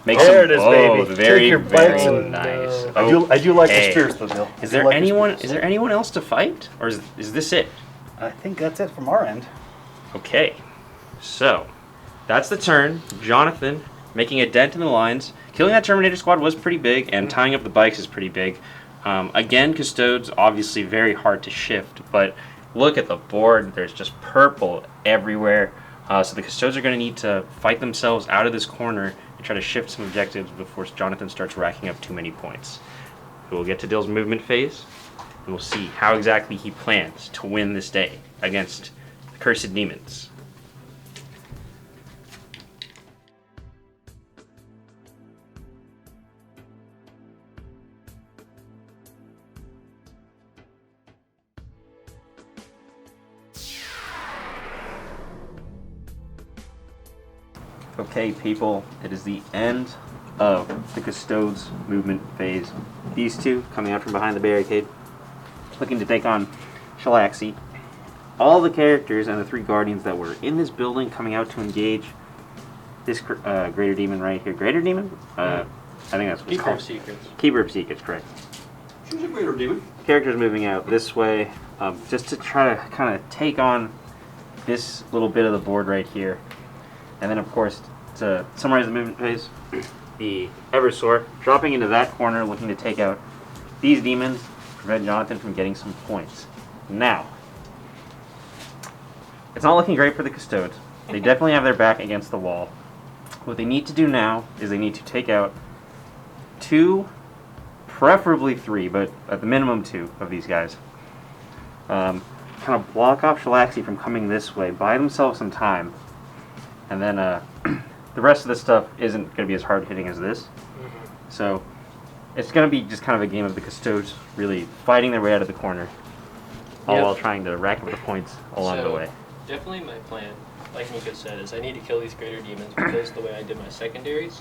Make There some, it is, oh, baby. Very, Take your very bikes and- nice. I do like the Okay. spirits, though, Bill. Is I there like the anyone? spirits. Is there anyone else to fight, or is this it? I think that's it from our end. Okay, so that's the turn. Johnathan making a dent in the lines. Killing that Terminator squad was pretty big, and tying up the bikes is pretty big. Again, Custodes obviously very hard to shift, but look at the board. There's just purple everywhere. So the Custodes are going to need to fight themselves out of this corner and try to shift some objectives before Johnathan starts racking up too many points. We'll get to Dill's movement phase, and we'll see how exactly he plans to win this day against the Cursed Demons. Okay, people, it is the end of the Custodes movement phase. These two coming out from behind the barricade, looking to take on Shalaxi. All the characters and the 3 guardians that were in this building coming out to engage this Greater Demon right here. Greater Demon? I think that's what it's Keeper called. of Secrets. Keeper of Secrets, correct. She's a greater demon. Characters moving out this way, just to try to kind of take on this little bit of the board right here. And then, of course, to summarize the movement phase, the Eversor dropping into that corner, looking to take out these demons, prevent Johnathan from getting some points. Now, it's not looking great for the Custodes. They definitely have their back against the wall. What they need to do now is they need to take out 2, preferably 3, but at the minimum 2 of these guys. Kind of block off Shalaxi from coming this way, buy themselves some time, and then the rest of this stuff isn't going to be as hard hitting as this. So it's going to be just kind of a game of the Custodes really fighting their way out of the corner all while trying to rack up the points along the way. Definitely my plan, like Nico said, is I need to kill these greater demons because the way I did my secondaries,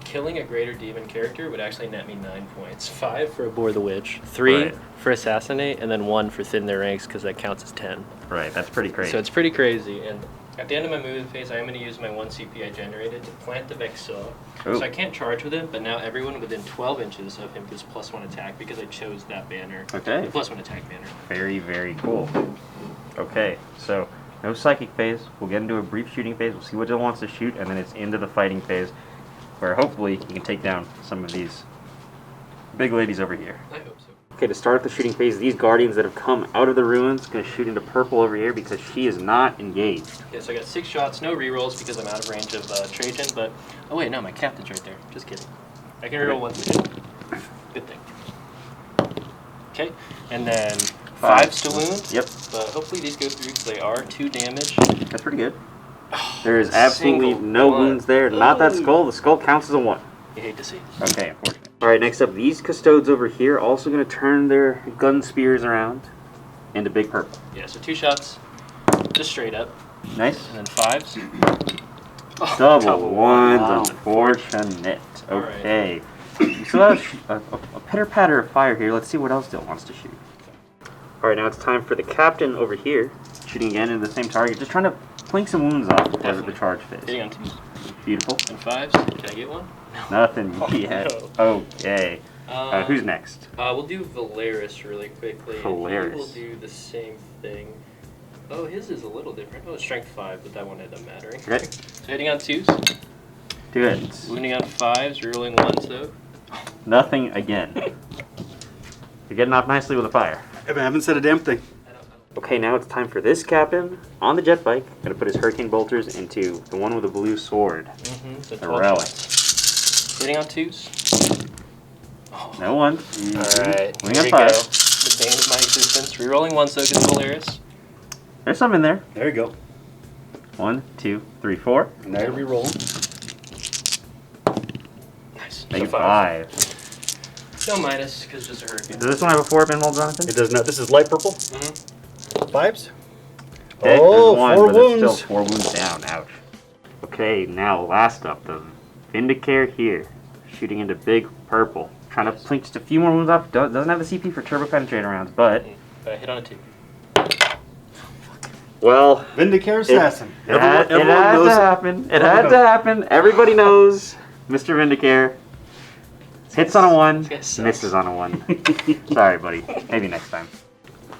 killing a greater demon character would actually net me 9 points. 5 for Abhor the Witch, 3 for Assassinate, and then 1 for Thin Their Ranks because that counts as 10. Right, that's pretty crazy. So it's pretty crazy. And at the end of my movement phase, I am going to use my 1 CP I generated to plant the Vexilla. So I can't charge with him, but now everyone within 12 inches of him gets +1 attack because I chose that banner. Okay. The +1 attack banner. Very, very cool. Okay, so no psychic phase. We'll get into a brief shooting phase. We'll see what Jill wants to shoot, and then it's into the fighting phase, where hopefully you can take down some of these big ladies over here. I hope so. Okay, to start the shooting phase, these guardians that have come out of the ruins going to shoot into purple over here because she is not engaged. Yeah, so I got 6 shots, no rerolls because I'm out of range of Trajann, but... Oh wait, no, my captain's right there. Just kidding. I can reroll 1 through 2. Good thing. Okay, and then 5s to wound. Yep. But hopefully these go through because they are 2 damage. That's pretty good. There is absolutely no wounds there. Not that skull. The skull counts as a 1. You hate to see. Okay, unfortunate. Alright, next up, these Custodes over here also going to turn their gun spears around into big purple. Yeah, so 2 shots, just straight up. Nice. And then 5s. Oh, Double ones, Wow. unfortunate. Okay. We still have a pitter-patter of fire here. Let's see what else Dill wants to shoot. Alright, now it's time for the captain over here. Shooting again into the same target. Just trying to plink some wounds off before the charge phase. Hitting on 2s. Beautiful. And 5s. Can I get one? Nothing Oh, yet. no. Okay. Who's next? We'll do Valoris really quickly. Valoris. And he will do the same thing. Oh, his is a little different. Oh, strength 5, but that one ended up mattering. Okay. So hitting on 2s. Do it. Wounding on 5s, rerolling 1s though. Nothing again. You're getting off nicely with a fire. I haven't said a damn thing. Okay, now it's time for this captain on the Jetbike. Gonna put his Hurricane Bolters into the one with the blue sword. So The 12 relic. shots. Hitting on 2s. Oh. No one. Alright, Wing here on we 5. go. The bane of my existence. Rerolling 1s though because Valoris. There's some in there. There you go. 1, 2, 3, 4. And now we roll. Nice. Make it So 5. No minus because just a hurricane. Does this one have a 4 pinball, Jonathan? It does not. This is light purple. Mm-hmm. 5s. Okay, Oh, there's one, 4 but wounds. it's still 4 wounds down. Ouch. Okay, now last up, the Vindicare here. Shooting into big purple. Trying to plink just a few more wounds off. Doesn't have the CP for turbo penetrator rounds, but... But I hit on a 2. Well... Vindicare Assassin. It had to happen. It had to happen. Everybody knows Mr. Vindicare. Hits on a 1, misses on a 1. Sorry, buddy. Maybe next time.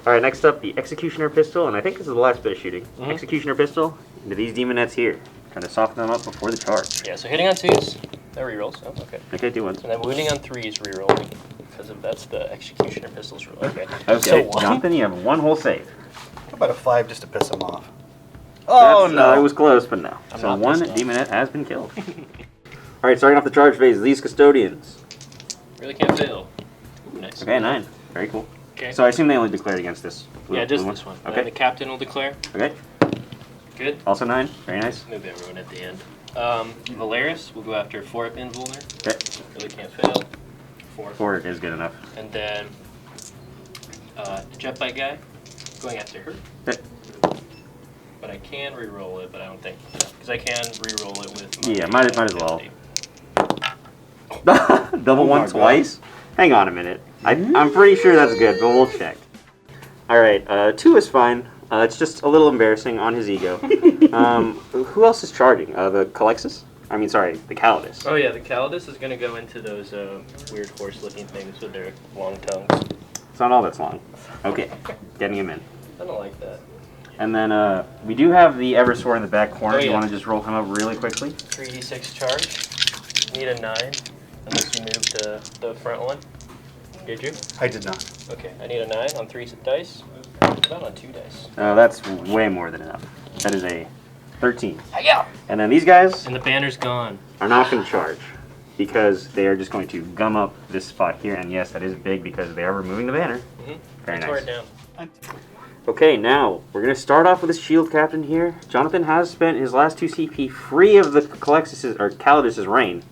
Alright, next up, the Executioner Pistol, and I think this is the last bit of shooting. Executioner Pistol into these demonettes here. Trying to soften them up before the charge. Yeah, so hitting on 2s. No rerolls. Oh, okay. Okay, do one. And then wounding on 3s, rerolling. Because that's the Executioner Pistol's rule. Okay. Okay, So 1. Jonathan, you have 1 whole save. How about a 5 just to piss him off? Oh, no. It was close, but no. I'm So not 1 pissed off. demonette has been killed. Alright, starting off the charge phase, these Custodians. Really can't fail. Ooh, nice. Okay, 9. Very cool. Okay. So I assume they only declared against this. Yeah, just blue this one. Okay. The captain will declare. Okay. Good. Also 9. Very nice. Move everyone at the end. Valoris will go after 4 up invulner. Okay. Really can't fail. 4. 4 is good enough. And then the Jetbike guy going after her. Okay. But I can reroll it, but I don't think because I can reroll it with. My Yeah, might as well. ability. Double Oh my one twice? Hang on a minute. I'm pretty sure that's good, but we'll check. Alright, 2 is fine. It's just a little embarrassing on his ego. Who else is charging? The Calexis? I mean, sorry, the Calidus. Oh yeah, the Calidus is going to go into those weird horse-looking things with their long tongues. It's not all that's long. Okay, getting him in. I don't like that. And then we do have the Eversor in the back corner. Oh, You yeah. want to just roll him up really quickly? 3d6 charge. Need a 9, unless you moved the front one. Did you? I did not. Okay, I need a 9 on 3 dice. Not on 2 dice. That's way more than enough. That is a 13. Yeah. And then these guys And the banner's gone. are not going to charge because they are just going to gum up this spot here. And yes, that is big because they are removing the banner. Very Tore nice. it down. Okay, now we're going to start off with this shield captain here. Johnathan has spent his last 2 CP free of the Calidus' reign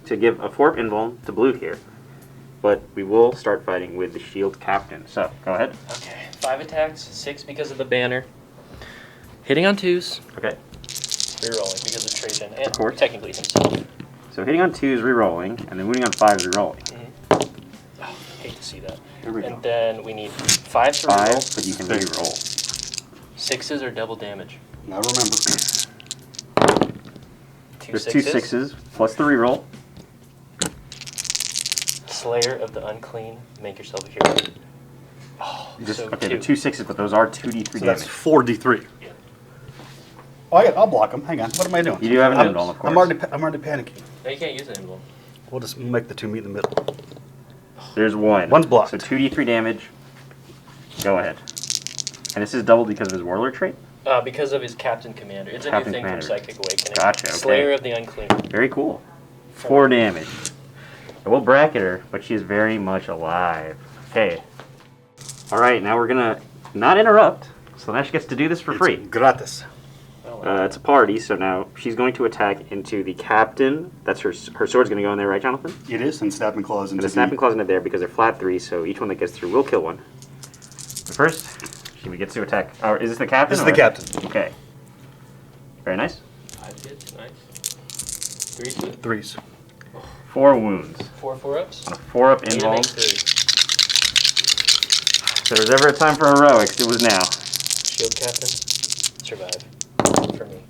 to give a 4 invuln to blue here. But we will start fighting with the shield captain. So, go ahead. Okay, 5 attacks, 6 because of the banner. Hitting on 2s. Okay. Rerolling because of Trajann and Of course. technically himself. So hitting on 2 is rerolling, and then wounding on 5 is rerolling. Oh, hate to see that. Here we go. And then we need 5 to 5, reroll. but you can reroll. 6s are double damage. Now remember. 2 There's 6s. 2 6s plus the reroll. Slayer of the Unclean. Make yourself a hero. Oh, so Okay, 2. the 2 6s, but those are 2d3 So damage. that's 4d3. Yeah. Oh, I'll block them. Hang on. What am I doing? You do have an invuln, of course. I'm already panicking. No, you can't use an emblem. We'll just make the 2 meet in the middle. There's 1. One's blocked. So 2d3 damage. Go ahead. And this is doubled because of his Warlord trait? Because of his Captain Commander. It's a Captain new thing Commander. from Psychic Awakening. Gotcha, okay. Slayer of the Unclean. Very cool. 4 damage. I will bracket her, but she is very much alive. Okay. Alright, now we're gonna not interrupt. Slaanesh gets to do this for free. Gratis. It's a party, so now she's going to attack into the captain. That's her sword's going to go in there, right, Jonathan? It is, and snapping claws And into the snapping claws into there because they're flat 3, so each one that gets through will kill one. But first, she gets to attack. Or is this the captain? This is the captain. Okay. Very nice. 5 hits, nice. 3 to it. 3s. 4 wounds. 4 4-ups. On a 4-up And invuln. make 3. If there was ever a time for heroics, it was now. Shield Captain. Survive. For me.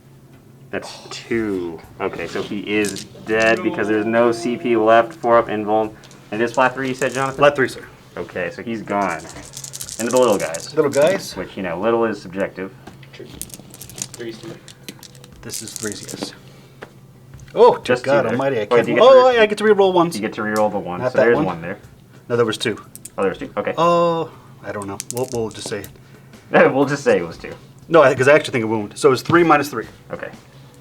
That's 2. Okay, so he is dead because there's no CP left. 4-up invuln. And it is flat 3, you said, Jonathan? Flat 3, sir. Okay, so he's gone. Into the little guys. Little guys. Which, you know, little is subjective. True. 3s to it. This is 3s, yes. Oh, Just God 2 there. almighty. I Wait, can't. do you get to I get to reroll ones. You get to reroll the 1. Not So that there's one? 1 there. No, there was 2. Oh, there's 2. Okay. Oh, I don't know. We'll just say. We'll just say it was 2. No, because I actually think a wound. So it's 3 minus 3. Okay.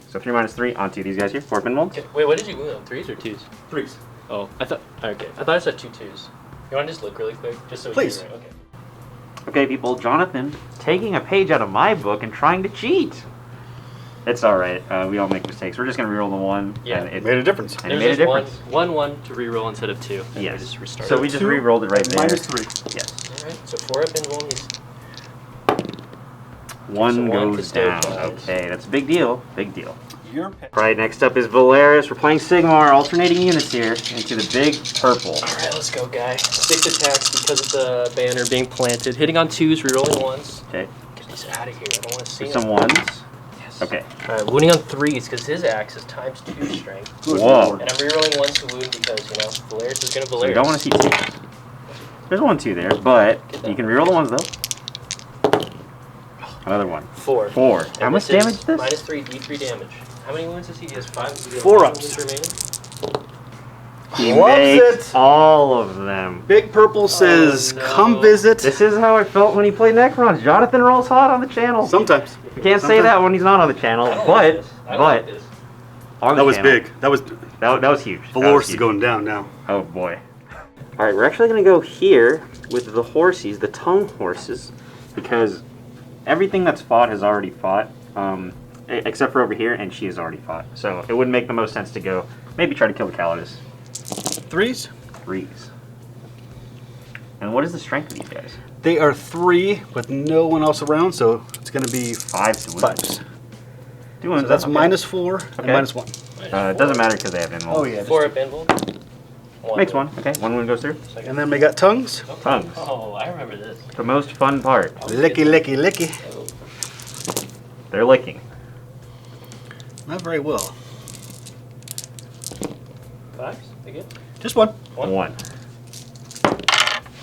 So 3 minus 3 onto these guys here. 4 pinballs. Okay, wait, what did you wound on? 3s or 2s? 3s. Oh, I thought. Okay, I thought I said 2 2s. You want to just look really quick, just so we Please. get it right? Okay. Okay, people. Jonathan taking a page out of my book and trying to cheat. It's all right. We all make mistakes. We're just gonna reroll the 1. Yeah. And it Made a difference. And it There's made a just difference. one to reroll instead of 2. And Yes. we just restart. So we just 2 re-rolled it right there. Minus 3. Yes. Alright, so 4 up invuln. He's 1 So one goes custode down. dies. Okay, that's a big deal. Big deal. Your All right, next up is Valoris. We're playing Sigmar, alternating units here into the big purple. Alright, let's go, guy. 6 attacks because of the banner being planted. Hitting on 2s, rerolling 1s. Okay, Get these out of here. I don't want to see there's them. some 1s. Yes. Okay. Alright, wounding on 3s because his axe is times 2 strength. Whoa. And I'm rerolling 1s to wound because, you know, Valoris is going to So Valoris. you don't want to see 2s. There's 1 2 there, but Get that. you can reroll the 1s though. Another 1. 4. 4. How And much this damage is is this? Minus 3 D3 damage. How many wounds does he? He has 5. Does he have 4 5 ups. wounds remaining? He Loves makes it. all of them. Big Purple says, no. come visit. This is how I felt when he played Necrons. Jonathan rolls hot on the channel. Sometimes. You can't say Sometimes. that when he's not on the channel, I don't but like this. I don't like this. on the That was channel, big. That was. That was huge. That was Valoris is huge. going down now. Oh boy. All right, we're actually going to go here with the horsies, the tongue horses, because everything that's fought has already fought, except for over here, and she has already fought. So it wouldn't make the most sense to go maybe try to kill the Calidus. 3s? 3s. And what is the strength of these guys? They are 3 with no one else around, so it's going to be 5 to win. 5s. Doing So that's okay. minus 4 and Okay. minus 1. It doesn't matter because they have invuln. Oh, yeah. 4 up invuln. Makes 1. Okay, 1 wound goes through. And then we got tongues. Tongues. Oh, I remember this. The most fun part. Licky, licky, licky. They're licking. Not very well. 5s again? Just 1. 1.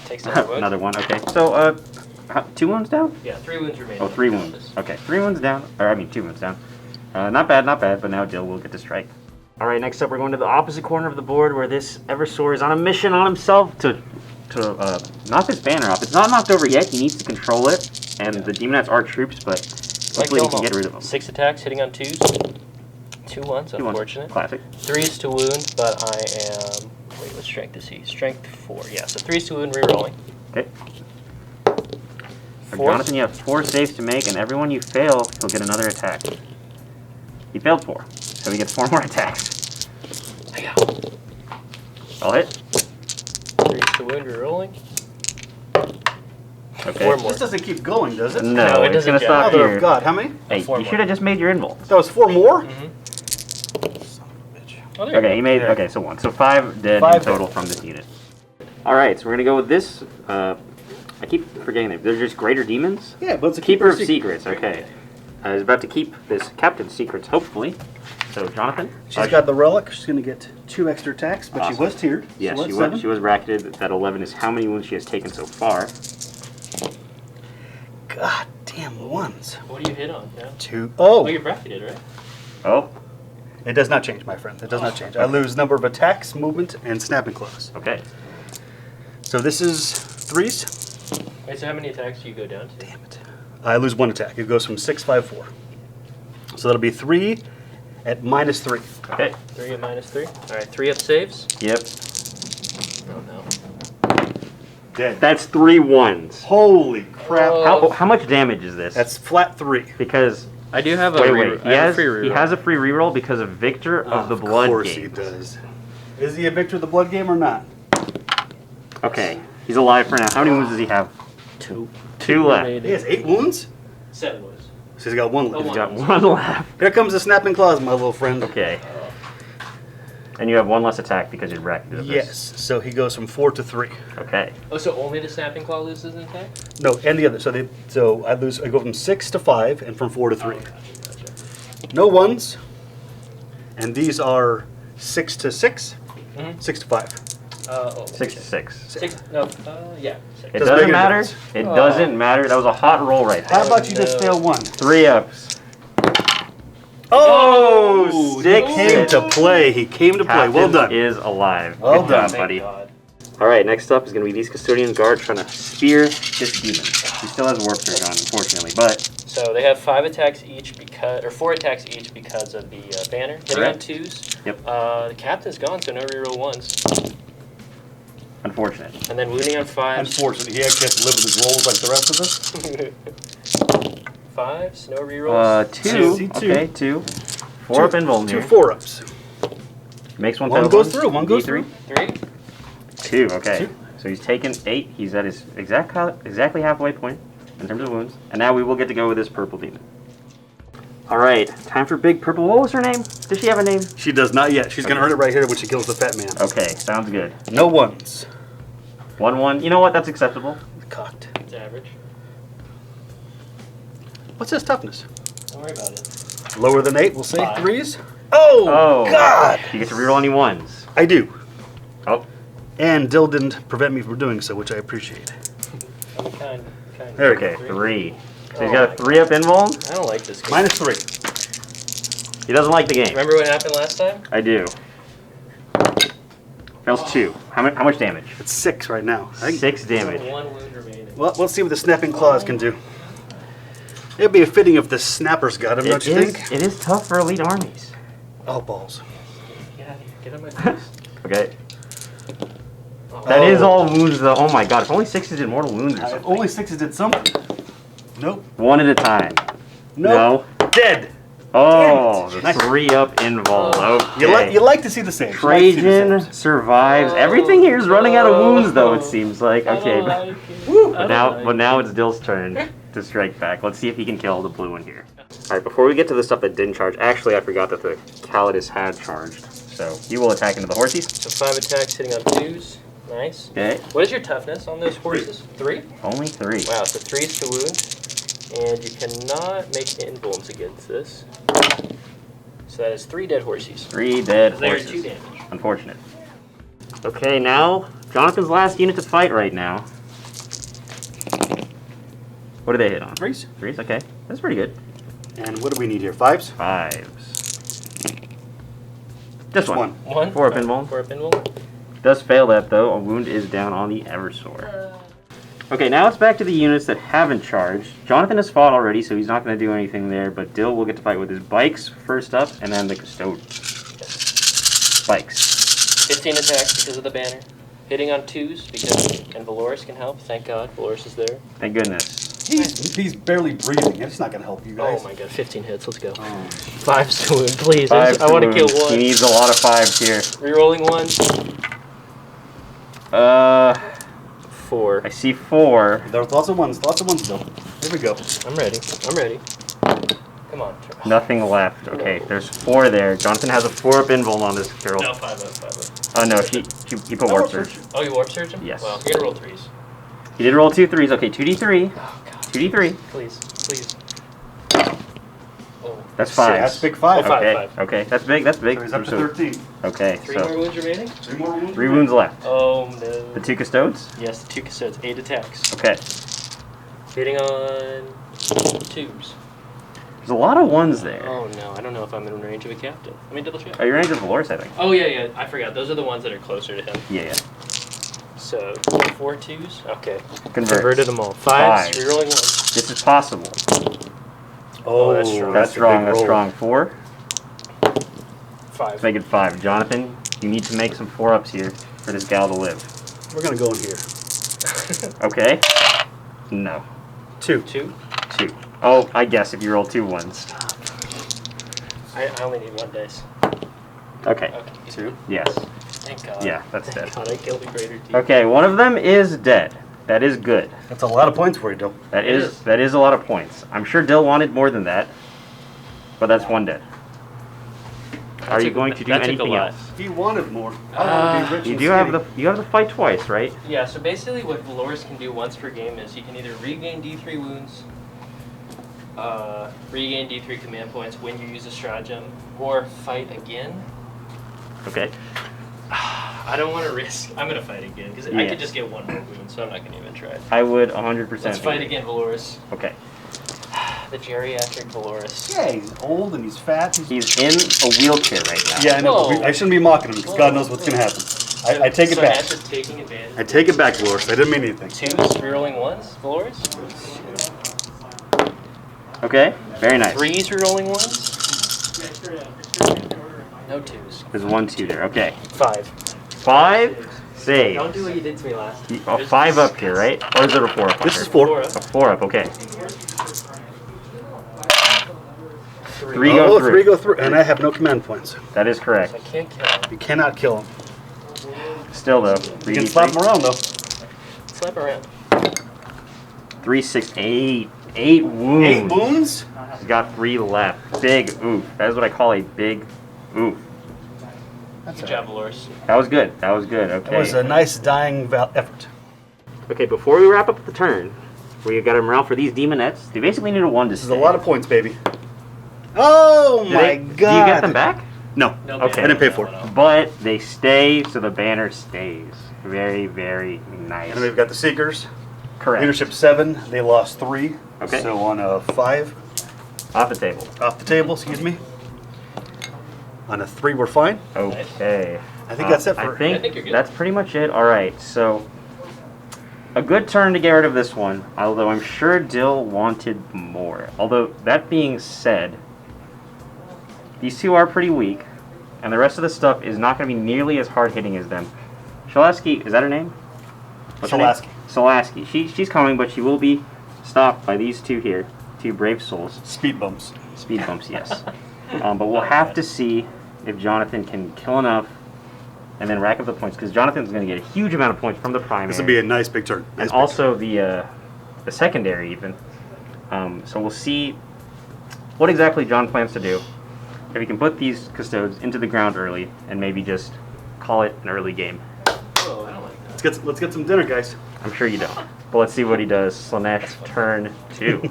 Takes another wound. Another 1. Okay, so 2 wounds down? Yeah, 3 wounds remaining. Oh, 3 wounds. Okay, 3 wounds down. Or, I mean, 2 wounds down. Not bad, but now Dill will get to strike. Alright, next up we're going to the opposite corner of the board where this Eversor is on a mission on himself to knock this banner off. It's not knocked over yet, he needs to control it, and the Demonettes are troops, but hopefully he can get rid of them. 6 attacks, hitting on 2s. 2 1s, 2 wounds. unfortunate. Classic. 3s to wound, but I am... Wait, what strength is he? Strength 4. Yeah, so 3s to wound, rerolling. Okay. For 4. Jonathan, you have 4 saves to make, and every one you fail, he'll get another attack. He failed 4, so he gets 4 more attacks. I'll hit. 3s to wound, rerolling. Okay. 4 more. This doesn't keep going, does it? No, No, it it's gonna doesn't stop Mother here. of God, how many? Hey, 4 you more. should have just made your invulns. That was 4 more? Mm-hmm. Son of a bitch. Oh, there you Okay, go. he made. Yeah. Okay, so 1. So 5 dead 5 in total from this unit. All right, so we're gonna go with this. I keep forgetting them. They're just greater demons. Yeah, but it's a Keeper of secrets. Okay. I was about to keep this captain's secrets, hopefully. So Johnathan. She's got the relic. She's going to get 2 extra attacks, but Awesome. she was tiered. Yes, so she that's was. She was bracketed. That 11 is how many wounds she has taken so far. God damn ones. What do you hit on? Yeah. 2. Oh, Oh, you're bracketed, right? Oh. it does not change, my friend. It does not change. I lose number of attacks, movement, and snapping claws. Okay. So this is 3s. Wait, so how many attacks do you go down to? Damn it. I lose 1 attack. It goes from 6, 5, 4. So that'll be 3 at -3. Okay. 3 at -3. All right, 3 up saves. Yep. Oh no. Dead. That's 3 1s. Holy crap. Oh. How much damage is this? That's flat 3. because I do have a wait. I have a free reroll. He has a free reroll because of Victor of the Blood Of course game. he does. Is he a victor of the blood game or not? Okay, he's alive for now. How many wounds does he have? 2. 2 left. He has 8 wounds? 7 was. So he's got 1 left. Oh, He's got 1 left. Here comes the snapping claws, my little friend. Okay. And you have 1 less attack because you're bracketed. Yes. So he goes from 4 to 3. Okay. Oh, so only the snapping claw loses an attack? No, and the other. So I go from 6 to 5 and from 4 to 3. Oh, gotcha. No 1s. And these are 6 to 6. Mhm. 6 to 5. 6 to 6. 6. No. Yeah. 6. It Doesn't doesn't make any matter. difference. It Oh. doesn't matter. That was a hot roll right there. How about you just no. fail 1? 3 ups. Oh! Oh, 6 He came to play. He came to play. Well Captain done. is alive. Well Good done. job, Thank buddy. God. All right, next up is going to be these Custodian guards trying to spear this demon. He still has Warp Surge on, unfortunately, but So they have 5 attacks each because, or 4 attacks each because of the banner. Hitting on Correct. 2s. Yep. The captain's gone, so no reroll 1s. unfortunate. And then wounding on 5s. Unfortunately, he actually has to live with his rolls like the rest of us. 5s, no rerolls. 2. See, 2. Okay, 2. 4 up invuln 2 here. 4-ups. Makes 1 One fatal goes bonus. through, one goes D3. 3. 2, okay. 2. So he's taken 8. He's at his exactly halfway point in terms of wounds. And now we will get to go with this purple demon. All right, time for Big Purple. What was her name? Does she have a name? She does not yet. She's going to earn it right here when she kills the fat man. Okay, sounds good. No 1s. 1-1. You know what? That's acceptable. Cocked. It's average. What's his toughness? Don't worry about it. Lower than 8, we'll say 5. 3s. Oh, God! You get to reroll any 1s. I do. Oh. And Dill didn't prevent me from doing so, which I appreciate. Kind. There we Okay, go. 3. So he's Oh got my a 3 up invuln. I don't like this game. -3. He doesn't like the game. Remember what happened last time? I do. Fails 2. How much damage? It's 6 right now. 6 damage. 1 wound remaining. Well, let's see what the snapping claws can do. It'd be fitting if the snappers got him, don't you think? It is tough for elite armies. Oh, balls. Get out of here. Get on my face. Okay. Oh. That is all wounds though. Oh my god, if only 6 did mortal wounds or If something. only 6s did something. Nope. 1 at a time. Nope. Dead. Oh, Damn it. the Nice. 3 up invuln. Okay. You like to see the saves. You like to see the Trajann saves. survives. Everything here is running out of wounds though, it seems like. Okay, but now it's Dill's turn to strike back. Let's see if he can kill the blue one here. Alright, before we get to the stuff that didn't charge, actually I forgot that the Calidus had charged. So he will attack into the horsies. So 5 attacks hitting on 2s. Nice. Okay. What is your toughness on those horses? 3? Only 3. Wow, so 3s to wound. And you cannot make invulns against this. So that is 3 dead horses. 3 dead They are horses. 2 damage. Unfortunate. Okay, now Jonathan's last unit to fight right now. What do they hit on? 3s. 3s, okay. That's pretty good. And what do we need here? 5s? 5s. Just one. 1? 4 up invuln. 4 up invuln. Does fail that though. A wound is down on the Eversor. Okay, now it's back to the units that haven't charged. Johnathan has fought already, so he's not going to do anything there, but Dill will get to fight with his bikes first up, and then the Custodian. Bikes. 15 attacks because of the banner. Hitting on 2s because, and Valoris can help. Thank God, Valoris is there. Thank goodness. He's barely breathing. It's not going to help you guys. Oh my God, 15 hits. Let's go. 5s to wound, please. 5 I want to kill wounds. 1. He needs a lot of 5s here. Rerolling 1. 4. I see 4. There's lots of ones still. Here we go. I'm ready. I'm ready. Come on. Nothing left. Okay, there's 4 there. Johnathan has a 4-up invuln on this girl. No, 5 up. Oh no, he put warp surge. Oh, you warp surge him? Yes. Well, you're gonna roll 3s. He did roll 2 3s. Okay, 2d3. Oh, God. 2d3. Please. Oh. That's 5. That's big 5. Oh, 5. Okay, okay, that's big. That's big. So he's up to 13. Okay, 3 more wounds remaining? 3 more wounds. 3 wounds left. Oh, no. The 2 custodes. Yes, the 2 Custodes. 8 attacks. Okay. Hitting on 2s. There's a lot of ones there. Oh, no. I don't know if I'm in range of a captain. Let me double check. Oh, you're range of Valoris, I think. Oh, yeah. I forgot. Those are the ones that are closer to him. Yeah. So, 4 2s? Okay. Converted them all. 5s, 5. rerolling 1s. This is possible. Oh, that's strong. That's a strong. big That's roll. strong. 4. 5. Make it 5. Johnathan, you need to make some 4-ups here for this gal to live. We're gonna go in here. Okay. No. 2. 2? 2. Oh, I guess if you roll 2 ones. I only need 1 dice. Okay. Okay. 2. Yes. Thank God. Yeah, that's Thank dead. God I killed the greater team. Okay, one of them is dead. That is good. That's a lot of points for you, Dill. That It is is. that is a lot of points. I'm sure Dill wanted more than that, but that's 1 dead. Are you going to do anything else? He wanted more. You do have the fight twice, right? Yeah, so basically what Valoris can do once per game is he can either regain D3 wounds, regain D3 command points when you use a stratagem, or fight again. Okay. I don't want to risk. I'm going to fight again, because I Yeah. could just get 1 more wound, so I'm not going to even try. I would 100%. Let's fight again, Valoris. Okay. The geriatric Valoris. Yeah, he's old and he's fat. He's in a wheelchair right now. Yeah, I know. Whoa. But I shouldn't be mocking him because God knows what's gonna happen. I take it so back. Ash is taking advantage. I take it back, Valoris. I didn't mean anything. 2s, rerolling 1s, Valoris. Okay. Very nice. 3s, rerolling 1s. No 2s. There's 1 2 there. Okay. 5. 5 save. Don't do what you did to me last. A 5 up here, right? Or is it a 4 up? This is here? 4. A 4 up. Okay. 3. 3 go Oh, through. 3 go through, and I have no command points. That is correct. I can't kill him. You cannot kill him. Still though. You can slap him around though. Slap around. 3 6 8. 8 wounds. 8 wounds? He's got 3 left. Big oof. That is what I call a big oof. That's Good all right. job, Valoris. That was good. That was good. Okay. That was a nice dying effort. Okay, before we wrap up the turn, we got him around for these demonettes. They basically need a 1 to This is a lot of points, baby. Oh my God! Do you get them back? No. No, Okay. I didn't pay for it. But they stay, so the banner stays. Very, very nice. And we've got the Seekers. Correct. Leadership 7. They lost 3. Okay. So on a 5 Off the table. off the table, excuse me. On a 3, we're fine. Okay. I think that's it for. I think you're good. that's pretty much it. All right. So a good turn to get rid of this one. Although I'm sure Dill wanted more. Although that being said, these 2 are pretty weak, and the rest of the stuff is not going to be nearly as hard hitting as them. Shalaski, is that her name? What's her name? Salaski. Salaski. She's coming, but she will be stopped by these 2 here. 2 brave souls. Speed bumps. Speed bumps, yes. But we'll have to see if Johnathan can kill enough and then rack up the points, because Jonathan's going to get a huge amount of points from the primary. This will be a nice big turn. and also the secondary even. So we'll see what exactly John plans to do. If he can put these custodes into the ground early and maybe just call it an early game. Oh, I don't like that. Let's get some dinner, guys. I'm sure you don't. But let's see what he does. Slaanesh turn 2.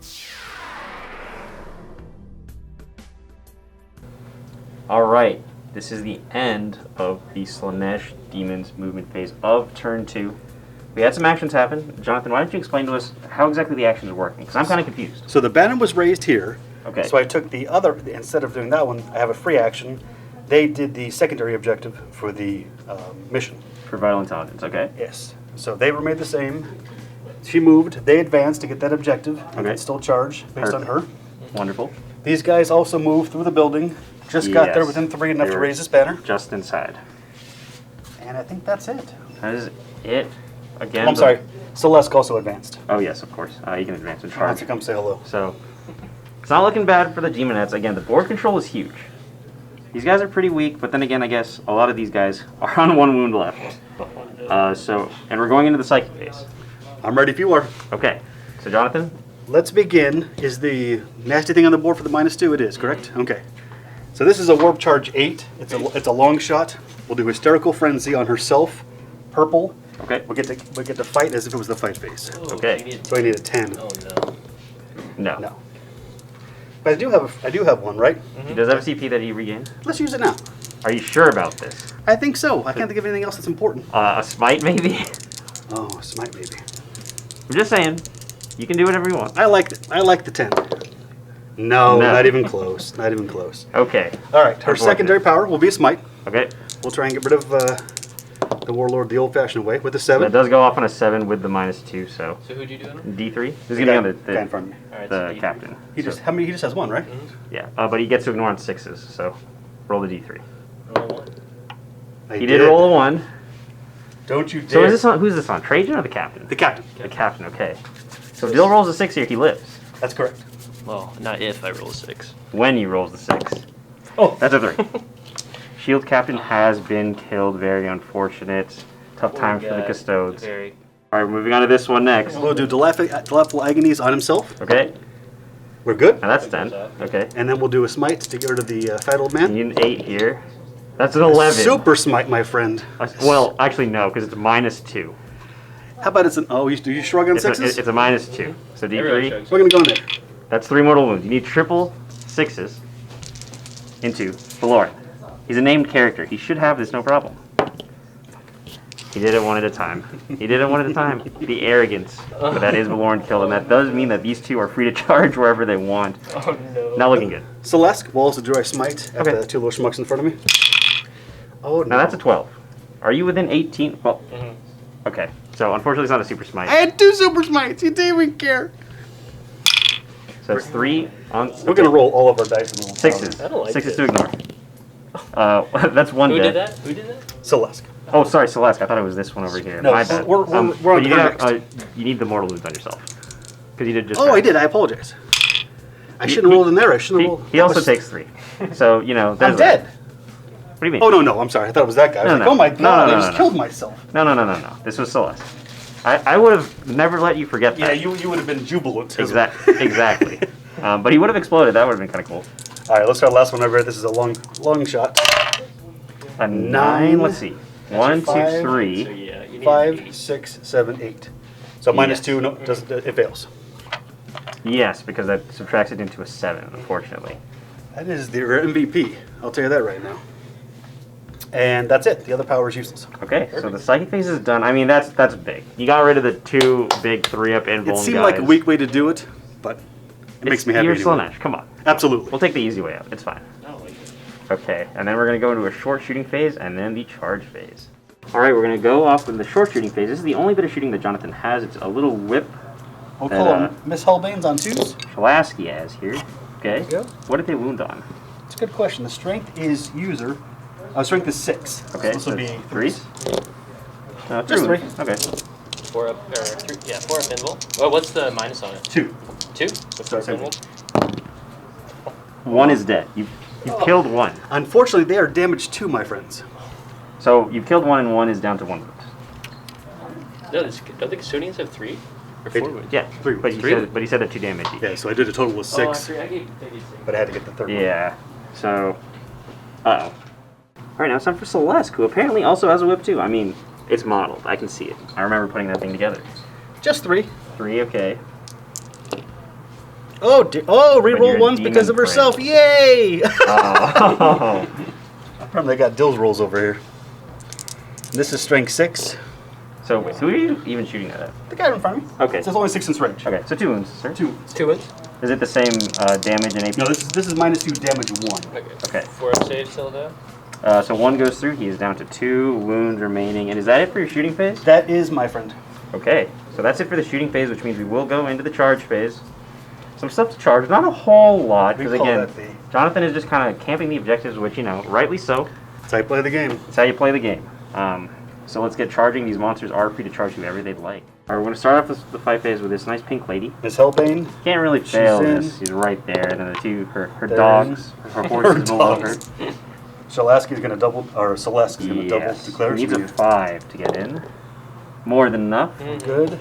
Alright, this is the end of the Slaanesh Demons movement phase of turn 2. We had some actions happen. Johnathan, why don't you explain to us how exactly the actions are working? Because I'm kind of confused. So the banner was raised here. Okay. So I took the other, instead of doing that one, I have a free action. They did the secondary objective for the mission. For vital intelligence, okay? Yes. So they remained the same. She moved. They advanced to get that objective. And Okay. it's still charged based on her. Wonderful. These guys also moved through the building. Just got there Yes. within 3 enough They to were raise this banner. Just inside. And I think that's it. That is it. Again. I'm sorry. Celeste also advanced. Oh, yes, of course. You can advance and Why don't charge. you come say hello? So, it's not looking bad for the Demonettes. Again, the board control is huge. These guys are pretty weak, but then again, I guess a lot of these guys are on 1 wound left. And we're going into the psychic phase. I'm ready if you are. Okay. So, Jonathan? Let's begin. Is the nasty thing on the board for the -2? It is, correct? Okay. So this is a Warp Charge 8. It's a long shot. We'll do Hysterical Frenzy on herself. Purple. Okay. We'll get to fight as if it was the fight phase. Okay. So I need a 10. Oh no. No. No. But I do have one, right? He does have a CP that he regained. Let's use it now. Are you sure about this? I think so. I can't think of anything else that's important. A smite, maybe? Oh, smite maybe. I'm just saying. You can do whatever you want. I like the 10. No, No. not even close. Not even close. Okay. All right, her Unfortunate. secondary power will be a smite. Okay. We'll try and get rid of the Warlord the old-fashioned way with a 7. That does go off on a 7 with the -2, so So who'd you do it on? D3. This is gonna be on guy in front of me. Alright, the so captain. He So, just how many? He just has one, right? yeah, but he gets to ignore on 6s, so roll the D3. roll one. I He did roll a 1. Don't you dare. So is this on? Who's this on? Trajann or the captain? The captain. The captain. Okay. So if Dill rolls a 6 here, he lives. That's correct. Well, not if I roll a 6. When he rolls the 6. Oh, That's a 3. Shield captain has been killed. Very unfortunate. Tough times for the Custodes. Very. All right, moving on to this one next. we'll do Delightful Agonies on himself. Okay. We're good. Now that's 10. Okay. And then we'll do a smite to get rid of the fat old You man. need an 8 here. That's an 11. Super smite, my friend. Well, actually no, because it's a -2. How about it's an you shrug on It's a, sixes? it's a -2. So Everyone D3. shrugs. We're gonna go in there. That's 3 mortal wounds. You need triple 6s into Valoris. He's a named character. He should have this, no problem. He did it one at a time. He did it one at a time. The arrogance. But that is Valoris killed, and that does mean that these two are free to charge wherever they want. Oh no. Not looking good. Celeste will also do a smite at Okay. the 2 little schmucks in front of me. Oh no. Now that's a 12. Are you within 18? Well, okay. So unfortunately, it's not a super smite. I had 2 super smites. You didn't even care. So it's 3 on. We're gonna roll all of our dice and roll 6s. I don't like 6s this. to ignore. That's 1 Who dead. did that? Who did that? Celeste. Oh, sorry, Celeste. I thought it was this one over here. No, My bad. we're on but turn you need the mortal wounds on yourself. Because you did just. Oh, I did. I apologize. I shouldn't have rolled in there. I shouldn't have rolled. He also takes 3. So, you know, there's I'm dead. What do you mean? Oh no, I'm sorry. I thought it was that guy. I was No, like, no. oh my No, god, no, I no, just no. killed myself. No. This was Celeste. I would have never let you forget Yeah, that. you would have been jubilant. Exactly. But he would have exploded. That would have been kind of cool. All right, let's try the last one over. This is a long shot. A 9. 9. Let's see. 1, 2, 5. 3. So yeah, you need 5, 8. 6, 7, 8. So Yes. -2, no, it fails. Yes, because that subtracts it into a 7, unfortunately. That is the MVP. I'll tell you that right now. And that's it. The other power is useless. Okay, so the psychic phase is done. I mean, that's big. You got rid of the 2 big 3-up invuln It guys. seemed like a weak way to do it, but it makes me happy You're anyway. Slaanesh. Come on. Absolutely. We'll take the easy way out. It's fine. I don't like it. Okay, and then we're going to go into a short shooting phase and then the charge phase. All right, we're going to go off with the short shooting phase. This is the only bit of shooting that Johnathan has. It's a little whip We'll that, call him Miss Hellbane's on 2s. Pulaski has here. Okay. There you go. What did they wound on? It's a good question. The strength is user. Strength is 6. Okay, So this so will be 3s? Just 3. Okay. 4 up, or 3, yeah, 4 up invul. Well, what's the minus on it? 2. 2? So 4 up same invul. 1 is dead. You've killed 1. Unfortunately, they are damaged 2, my friends. So you've killed 1 and 1 is down to 1 wound. No, don't the Custodians have 3? Or They 4 do. wounds? Yeah, 3 but wounds. he said that 2 damage each. Yeah, so I did a total of 6, Oh, I gave 6. but I had to get the third one. Yeah, so, uh-oh. All right, now it's time for Celeste, who apparently also has a whip too. I mean, it's modeled. I can see it. I remember putting that thing together. Just 3. 3, okay. Oh, But you're reroll a 1 because of demon herself. prince. Yay! Oh. Remember, they got Dill's rolls over here. This is strength 6. So, wait, who are you even shooting that at? The guy in front of me. Okay. It says only 6 inch range. Okay, so 2 wounds, sir. 2. 2 wounds? Is it the same damage and AP? No, this is -2 damage 1. Okay. 4 up save still though? So 1 goes through. He is down to 2 wounds remaining. And is that it for your shooting phase? That is, my friend. Okay, so that's it for the shooting phase, which means we will go into the charge phase. Some stuff to charge, not a whole lot, We because call again, that the- Johnathan is just kind of camping the objectives, which, you know, rightly so. That's how you play the game. That's how you play the game. So let's get charging. These monsters are free to charge whoever they'd like. All right, we're going to start off the fight phase with this nice pink lady. Miss Hellbane. Can't really fail in. this. She's right there. And then the 2, her They're dogs, her horses Her below her. dogs. Shalaski's going to double, or Celeste's going to double Yes. declare. Needs a 5 to get in. More than enough. Good.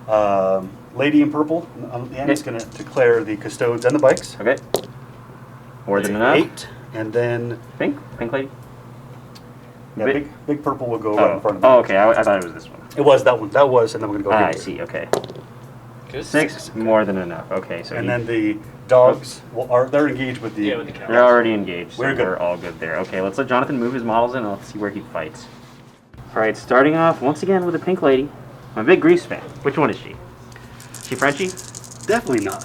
Lady in purple on the end is going to declare the Custodes and the bikes. Okay. More than enough. 8. And then... Pink lady? Yeah, big purple will go right in front of me. Oh, okay. I thought it was this one. It was that one. That was, and then we're going to go here. I see. Okay. Good. 6, more than enough. Okay, so And then the dogs, they're engaged with the... Yeah, with the cow. they're already engaged, so We're good. we're all good there. Okay, let's let Johnathan move his models in and let's see where he fights. Alright, starting off once again with a pink lady. I'm a big Grease fan. Which one is she? Is she Frenchie? Definitely not.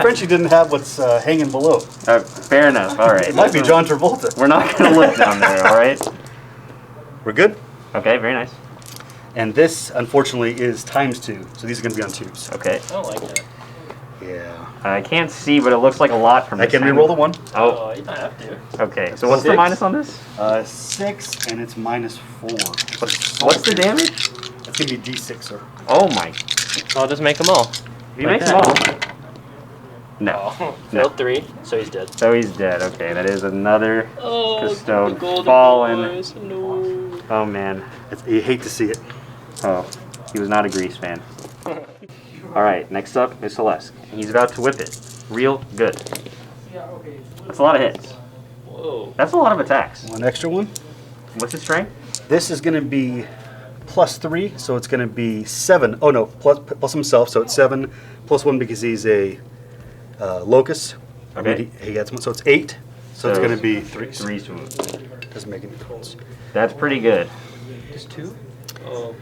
Frenchie didn't have what's hanging below. Fair enough, alright. It might be John Travolta. We're not going to look down there, alright? We're good? Okay, very nice. And this, unfortunately, is ×2. So these are going to be on 2s. Okay. I don't like that. Yeah. I can't see, but it looks like a lot from I this can angle. re-roll the 1. Oh, You don't have to. okay. So what's the 6. minus on this? 6, and it's -4. What's the damage? It's going to be D6, sir. Oh my. I'll just make them all. You make them all. No. Oh, No. failed 3, so he's dead. So he's dead. Okay, that is another Oh, Custode the golden fallen. boys. No. Oh man. You hate to see it. Oh, he was not a Grease fan. Alright, next up is Celeste. He's about to whip it. Real good. That's a lot of hits. Whoa. That's a lot of attacks. One extra one. What's his strength? This is going to be +3, so it's going to be 7. Oh no, plus himself, so it's 7 +1 because he's a locust. Okay. I mean, he gets one, so it's 8. So it's going to be 3. 3 to him. Doesn't make any difference. That's pretty good. Just 2? Oh.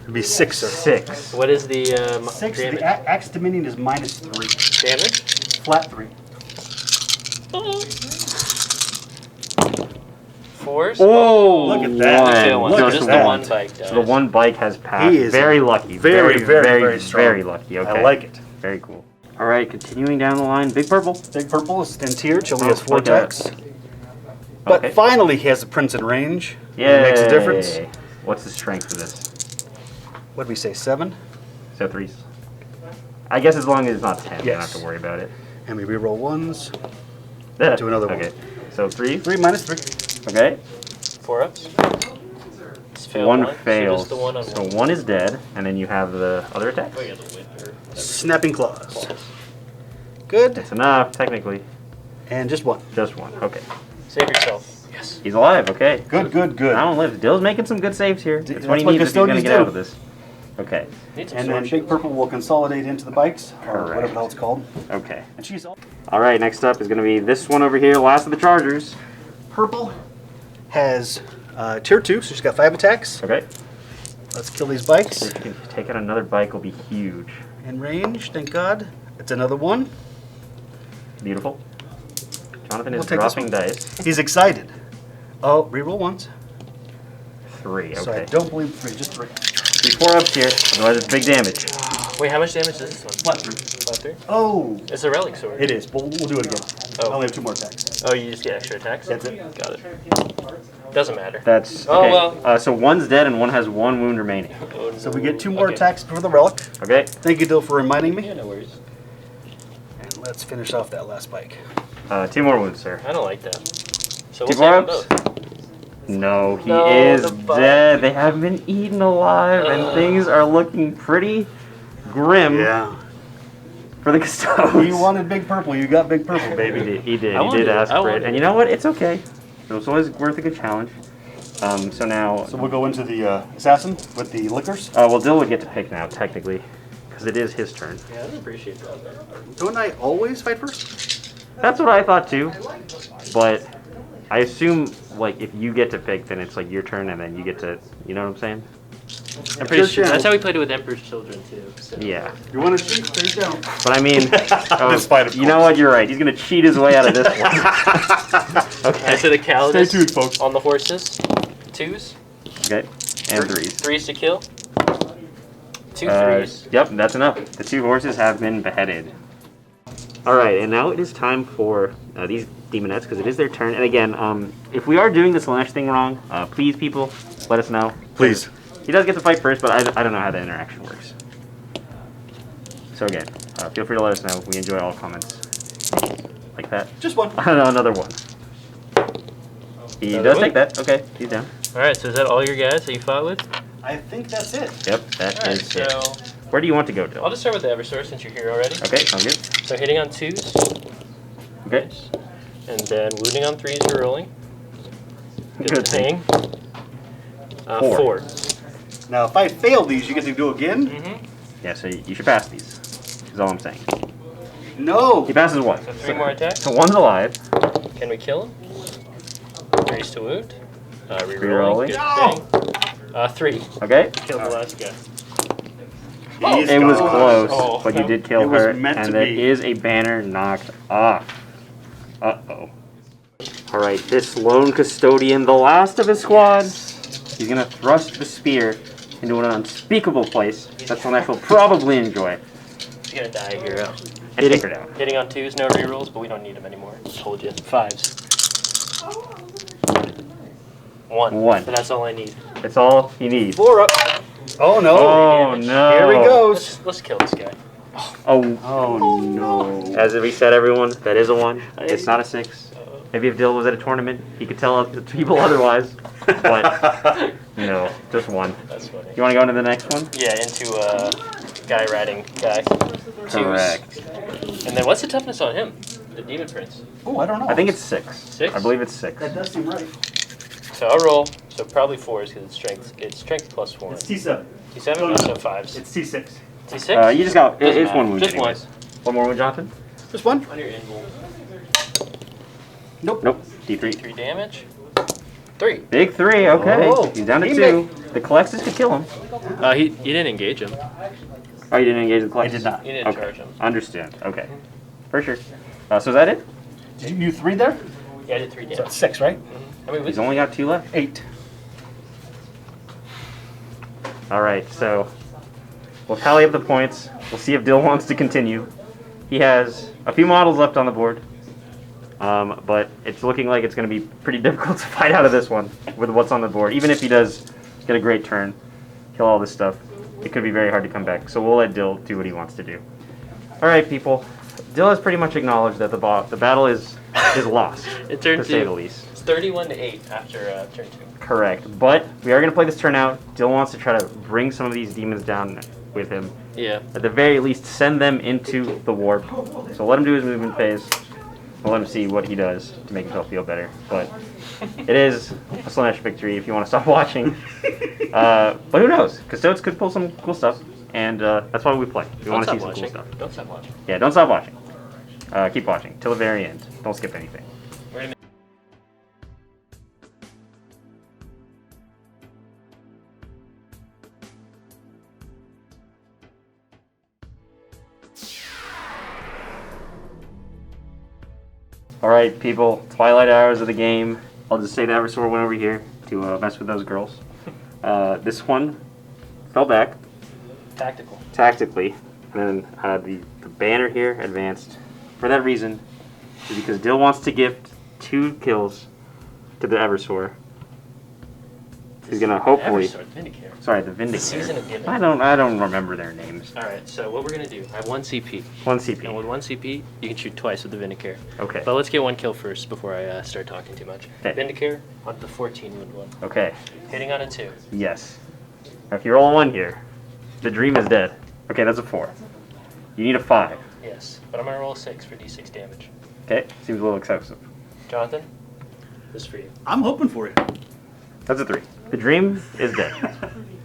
It'd be 6, sir. 6. What is the 6. damage? The Axe Dominion is -3. Damage? Flat 3. 4s? Oh, Look at that. one. Fail one. Look So at just that. the one bike dies. So the one bike has passed. He is very lucky. very strong. Very lucky. Okay. I like it. Very cool. All right, continuing down the line, Big Purple. Big Purple is in tier. He only has 4 like that. attacks. But Okay. finally, he has a Prince in range. Yeah. It makes a difference. What's the strength for this? What did we say, 7? So 3s. I guess as long as it's not 10, we don't Yes. have to worry about it. And we reroll 1s. Do another one. Okay. So 3. 3 -3. Okay. 4 ups? Just failed One So fails. just the one on So 1 is dead, and then you have the other attack. Oh, yeah, the whipper. Snapping Claws. Good. That's enough, technically. And just 1. Just 1. Okay. Save yourself. Yes. He's alive. Okay. Good, good, good. I don't live. Dill's making some good saves here. That's what he what needs if he's going to Custodians get out do. of this. Okay. Need some And then sword Big Purple will consolidate into the bikes, or Correct. whatever the hell it's called. Okay. And she's All right. Next up is going to be this one over here. Last of the Chargers. Purple. Has tier 2, so she's got 5 attacks. Okay. Let's kill these bikes. If you can take out another bike, will be huge. In range, thank God. It's another 1. Beautiful. Johnathan We'll is take this dropping one. dice. He's excited. Oh, reroll 1s. 3. So I Okay. don't believe 3, just 3. 3 4-ups here. Otherwise, it's big damage. Wait, how much damage is this one? Flat 3. Flat 3? Oh, It's a relic sword. it is, but we'll do it again. Oh. I only have 2 more attacks. Oh, you just get extra attacks? That's it. Got it. Doesn't matter. That's Oh, okay. well. So 1's dead and 1 has 1 wound remaining. Oh, So we get 2 more okay. attacks for the relic. Okay. Thank you, Dill, for reminding me. Yeah, no worries. And let's finish off that last bike. 2 more wounds, sir. I don't like that. So 2 we'll save them4-ups. both. No, he No, is the bike. dead. They have been eaten alive, and things are looking pretty grim for the Custodes. You wanted Big Purple, you got Big Purple, He baby. did. He did. I He wanted did it. ask I for it, wanted and you it. know what? It's okay. It was always worth a good challenge. So now, So we'll go into the assassin with the liquors. well, Dill would get to pick now, technically, because it is his turn. Yeah, I don't appreciate that. Don't I always fight first? That's what I thought too, but I assume like if you get to pick, then it's like your turn, and then you get to, you know what I'm saying? I'm pretty sure. channel. That's how we played it with Emperor's Children, too. So. Yeah. You want to cheat? There's down. But I mean, This fight, of you know course. what? You're right. He's gonna cheat his way out of this one. Okay, so the Calidus Stay tuned, folks. on the horses. 2s. Okay. And 3s. 3s to kill. 2 3s. Yep, that's enough. The 2 horses have been beheaded. All right, and now it is time for these demonettes because it is their turn. And again, if we are doing the Slaanesh thing wrong, please, people, let us know. Please. He does get to fight first, but I don't know how that interaction works. So again, feel free to let us know. We enjoy all comments like that. Just 1. Another one. He Another does one? take that. Okay, he's down. Alright, so is that all your guys that you fought with? I think that's it. Yep, that Alright, is it. so Where do you want to go, Dill? I'll just start with the Eversource since you're here already. Okay, sounds good. So hitting on 2s. Okay. And then wounding on 3s, you're rolling. Good thing. 4. Now, if I fail these, you get to go again? Mm-hmm. Yeah, so you should pass these. Is all I'm saying. No! He passes 1. So 3 more attacks. So 1's alive. Can we kill him? 3's to wound. Rerolling. Good thing. 3. Okay. Killed the last guy. These It was guys. close, Oh, but you did kill It was her, meant and to there be. is a banner knocked off. Uh-oh. Alright, this lone custodian, the last of his squad, he's gonna thrust the spear into an unspeakable place that Slaanesh will probably enjoy. He's gonna die, hero. And take her down. Hitting on 2s, no rerolls, but we don't need them anymore. Told you. 5s. 1. 1. But that's all I need. That's all he needs. 4 up. Oh no! Oh no. Here he goes! Let's kill this guy. Oh, Oh no! as we said, everyone, that is a 1. It's not a 6. Maybe if Dill was at a tournament, he could tell people otherwise. But no, just 1. That's funny. You want to go into the next one? Yeah, into guy riding guy. 2s. Correct. And then what's the toughness on him? The Demon Prince. Oh, I don't know. I think it's 6. 6? I believe it's 6. That does seem right. So I'll roll. So probably 4s because it's strength. It's strength plus 4. It's T7. T7. No, no. So 5s. It's T6. T6. You just got. Doesn't It's matter. 1 wound. Just anyways. 1 more wound, Johnathan? Just one? On your invul. Nope. Nope. D3. 3 damage. 3. Big 3. Okay. Oh, He's down to he 2. The Collexes could kill him. He didn't engage him. Oh, you didn't engage the Collexes? I did not. He didn't Okay. charge him. Understand. Okay. For sure. So is that it? Did you do 3 there? Yeah, I did 3 So damage. that's 6, right? I mean, He's only got 2 left. 8. All right. So we'll tally up the points. We'll see if Dill wants to continue. He has a few models left on the board. But it's looking like it's going to be pretty difficult to fight out of this one with what's on the board. Even if he does get a great turn, kill all this stuff, it could be very hard to come back. So we'll let Dill do what he wants to do. All right, people. Dill has pretty much acknowledged that the battle is lost, It turned to say to- the least. It's 31 to 8 after turn 2. Correct. But we are going to play this turn out. Dill wants to try to bring some of these demons down with him. Yeah. At the very least, send them into the warp. So let him do his movement phase. We'll let him see what he does to make himself feel better. But it is a Slaanesh victory if you want to stop watching. But who knows? Custodes could pull some cool stuff, and that's why we play. We want to see some cool stuff. Don't stop watching. Yeah, don't stop watching. Keep watching till the very end. Don't skip anything. We're gonna Alright, people. Twilight hours of the game. I'll just say the Eversor went over here to mess with those girls. This one fell back tactical. tactically, and then the banner here advanced. For that reason, is because Dill wants to gift 2 kills to the Eversor. He's gonna hopefully. Eversort, Vindicator. Sorry, the The season of Vindicator. giving. I don't remember their names. All right. So what we're gonna do? I have 1 CP. 1 And CP. with 1 CP, you can shoot twice with the Vindicator. Okay. But let's get 1 kill first before I start talking too much. Okay. Vindicator on the 14 wound one. Okay. Hitting on a 2. Yes. Now, if you roll a 1 here, the dream is dead. Okay, that's a 4. You need a 5. Yes. But I'm gonna roll a 6 for d6 damage. Okay, seems a little excessive. Jonathan, this is for you. I'm hoping for you. That's a 3. The dream is dead.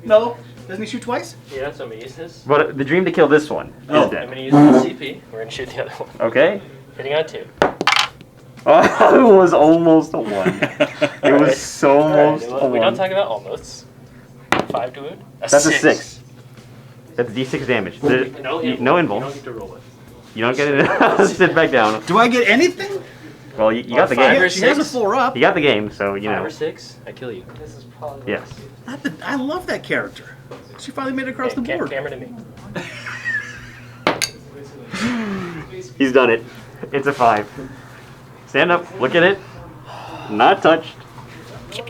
No. Doesn't he shoot twice? Yeah, so I'm gonna use this. But the dream to kill this one Oh. is I'm dead. gonna use the CP. We're gonna shoot the other one. Okay? Hitting on 2. Oh, it was almost a 1. It was so almost Alright, a we 1. don't talk about almost. 5 to wound. That's a 6. That's d6 damage. No No invul. You don't invul. get to roll it. You don't get it. Sit back down. Do I get anything? Well, you got the 5 game. or She has a 6. 4 up. You got the game, so you 5 know. or 6. I kill you. Yes. I love that character. She finally made it across the board. Camera to me. He's done it. It's a 5. Stand up. Look at it. Not touched. He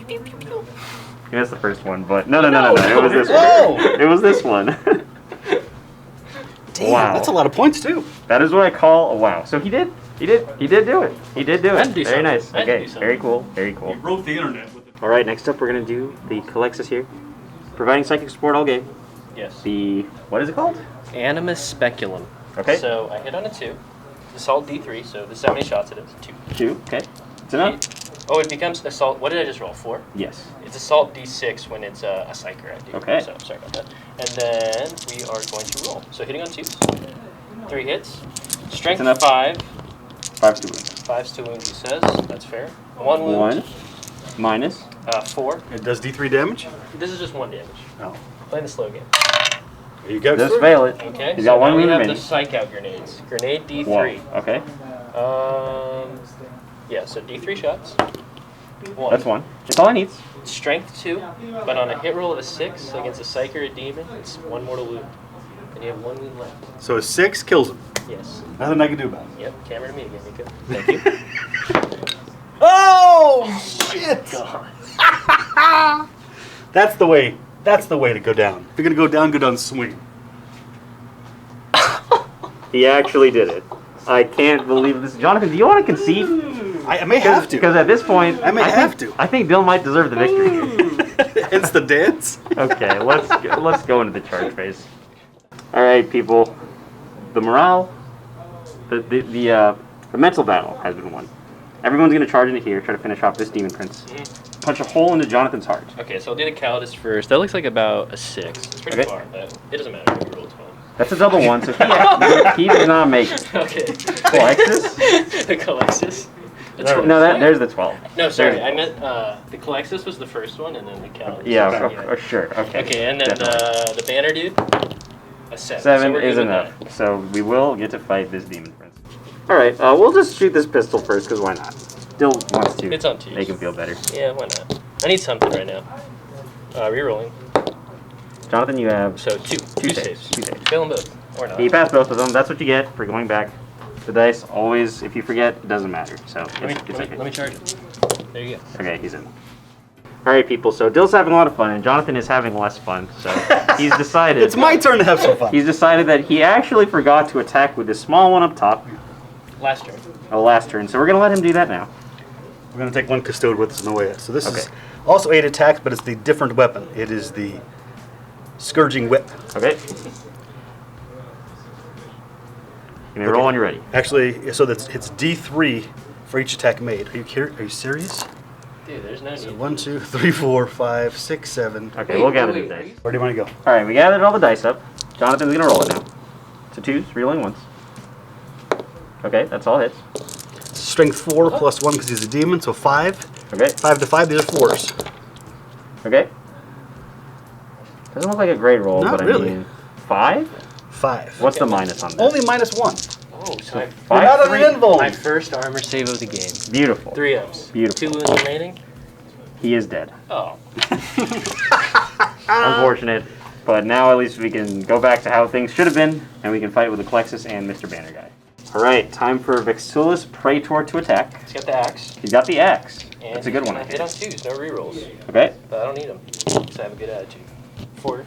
missed the first one, but no. It was this Whoa! one. It was this one. Damn, Wow. that's a lot of points too. That is what I call a wow. So he did do it. He did do Had to it. do Very something. nice. Had to Okay, do something. very cool. Very cool. He broke the internet with it. All right, next up we're gonna do the Collexus here, providing psychic support all game. Yes. The, what is it called? Animus Speculum. Okay. So I hit on a 2. Assault D3, so this is how many shots it is. 2. 2, okay. It's enough? Oh, it becomes assault. What did I just roll? 4? Yes. It's assault D6 when it's a psyker I do. Okay. So sorry about that. And then we are going to roll. So hitting on 2s. 3 hits. Strength enough. 5. 5 to wound. 5's to wound, he says. That's fair. 1 wound. 1 minus. 4. It does D3 damage? This is just 1 damage. Oh. Playing the slow game. There you go. Just fail it. Okay. He's so got 1 now we wound have remaining. the psych out grenades. Grenade D3. 1. Okay. Yeah, so D3 shots. 1. That's 1. That's all I need. Strength 2, but on a hit roll of a 6 against a psych or a demon, it's 1 mortal wound. And you have 1 wound left. So a 6 kills him. Yes. Nothing I can do about it. Yep, camera to me again, Nico. Thank you. Oh, shit! God. That's the way. That's the way to go down. If you're going to go down swing. He actually did it. I can't believe this. Jonathan, do you want to concede? I may have to. Because at this point, I may have to. I think Bill might deserve the victory here. It's the dance. Okay, let's go into the charge phase. All right, people. The morale, the mental battle has been won. Everyone's going to charge into here, try to finish off this demon prince. Punch a hole into Jonathan's heart. Okay, so I'll do the Custodes first. That looks like about a 6. It's pretty Okay. far, but it doesn't matter if you roll 12. That's a double 1, so he does not make it. Okay. Calexis? The Calexis? No, there's the 12. No, sorry, There's- I meant the Calexis was the first one, and then the Custodes. Yeah, sure. Okay. Okay, and then Definitely. the banner dude, a 7. 7 so we're is good with enough. that. So we will get to fight this demon prince. All right, we'll just shoot this pistol first, because why not? Still wants to It's on 2s. make him feel better. Yeah, why not? I need something right now. Rerolling. Jonathan, you have So 2. 2 saves. saves. 2 saves. Fail them both. Or not. You pass both of them. That's what you get for going back. The dice always, if you forget, it doesn't matter. So it's okay. Let me charge it. There you go. Okay, he's in. All right, people. So Dill's having a lot of fun, and Jonathan is having less fun. So he's decided. It's my turn to have some fun. He's decided that he actually forgot to attack with this small one up top. Last turn. Last turn. So we're gonna let him do that now. We're going to take 1 custode with us on the way. So this is Okay. also 8 attacks, but it's the different weapon. It is the Scourging Whip. Okay. Give me a roll when you're ready. Actually, so it's D3 for each attack made. Are you serious? Dude, there's no So need. 1, 2, 3, 4, 5, 6, 7. Okay, we'll gather the dice. Where do you want to go? All right, we gathered all the dice up. Jonathan's gonna roll it now. So 2s, reeling 1s. Okay, that's all hits. Strength 4 plus 1 because he's a demon, so 5. Okay. 5 to 5, these are 4s. Okay. Doesn't look like a great roll, Not but I really. mean, 5? 5. What's the minus on this? Only minus 1. Oh, so You're not on an invuln. my first armor save of the game. Beautiful. 3 ups. Beautiful. 2 wounds remaining. He is dead. Oh. Unfortunate, but now at least we can go back to how things should have been, and we can fight with the Calexis and Mr. Banner Guy. All right, time for Vexillus Praetor to attack. He's got the axe. He's got the axe. And That's a good he's one, I gonna hit think. on 2s, no rerolls. Okay. But I don't need them, because I have a good attitude. 4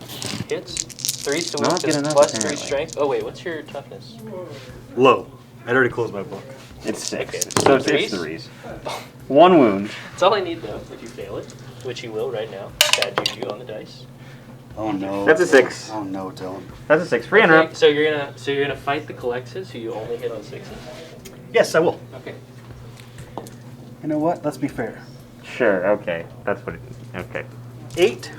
hits. 3's to Not wound, good enough, plus 3 apparently. strength. Oh wait, what's your toughness? Low. I'd already closed my book. It's 6. Okay. So it's Threes? 3s. 1 wound. That's all I need though, if you fail it. Which you will right now. Bad juju on the dice. Oh no. That's a 6. Oh no, Dylan. That's a 6. Free and Okay, up. so you're gonna fight the Calexis who you only hit on 6s? Yes, I will. Okay. You know what? Let's be fair. Sure, okay. That's what it is. Okay. 8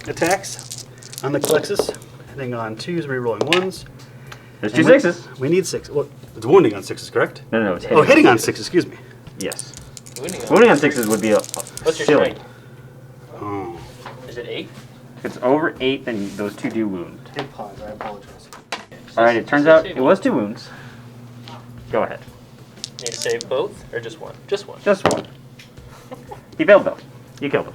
attacks on the Calexis. Hitting on 2s, rerolling 1s. There's 2 And we- 6s. We need 6. Well, it's wounding on 6s, correct? No, it's hitting. Oh, hitting on 6s, excuse me. Yes. Wounding on Wounding on 6s would be a What's your silly. strength? Oh. Is it 8? If it's over 8, then those 2 do wound. Hit pause, I apologize. Alright, it turns out it was 2 wounds. Go ahead. Need to save both or just one? Just one. Just 1. He failed though. You killed him.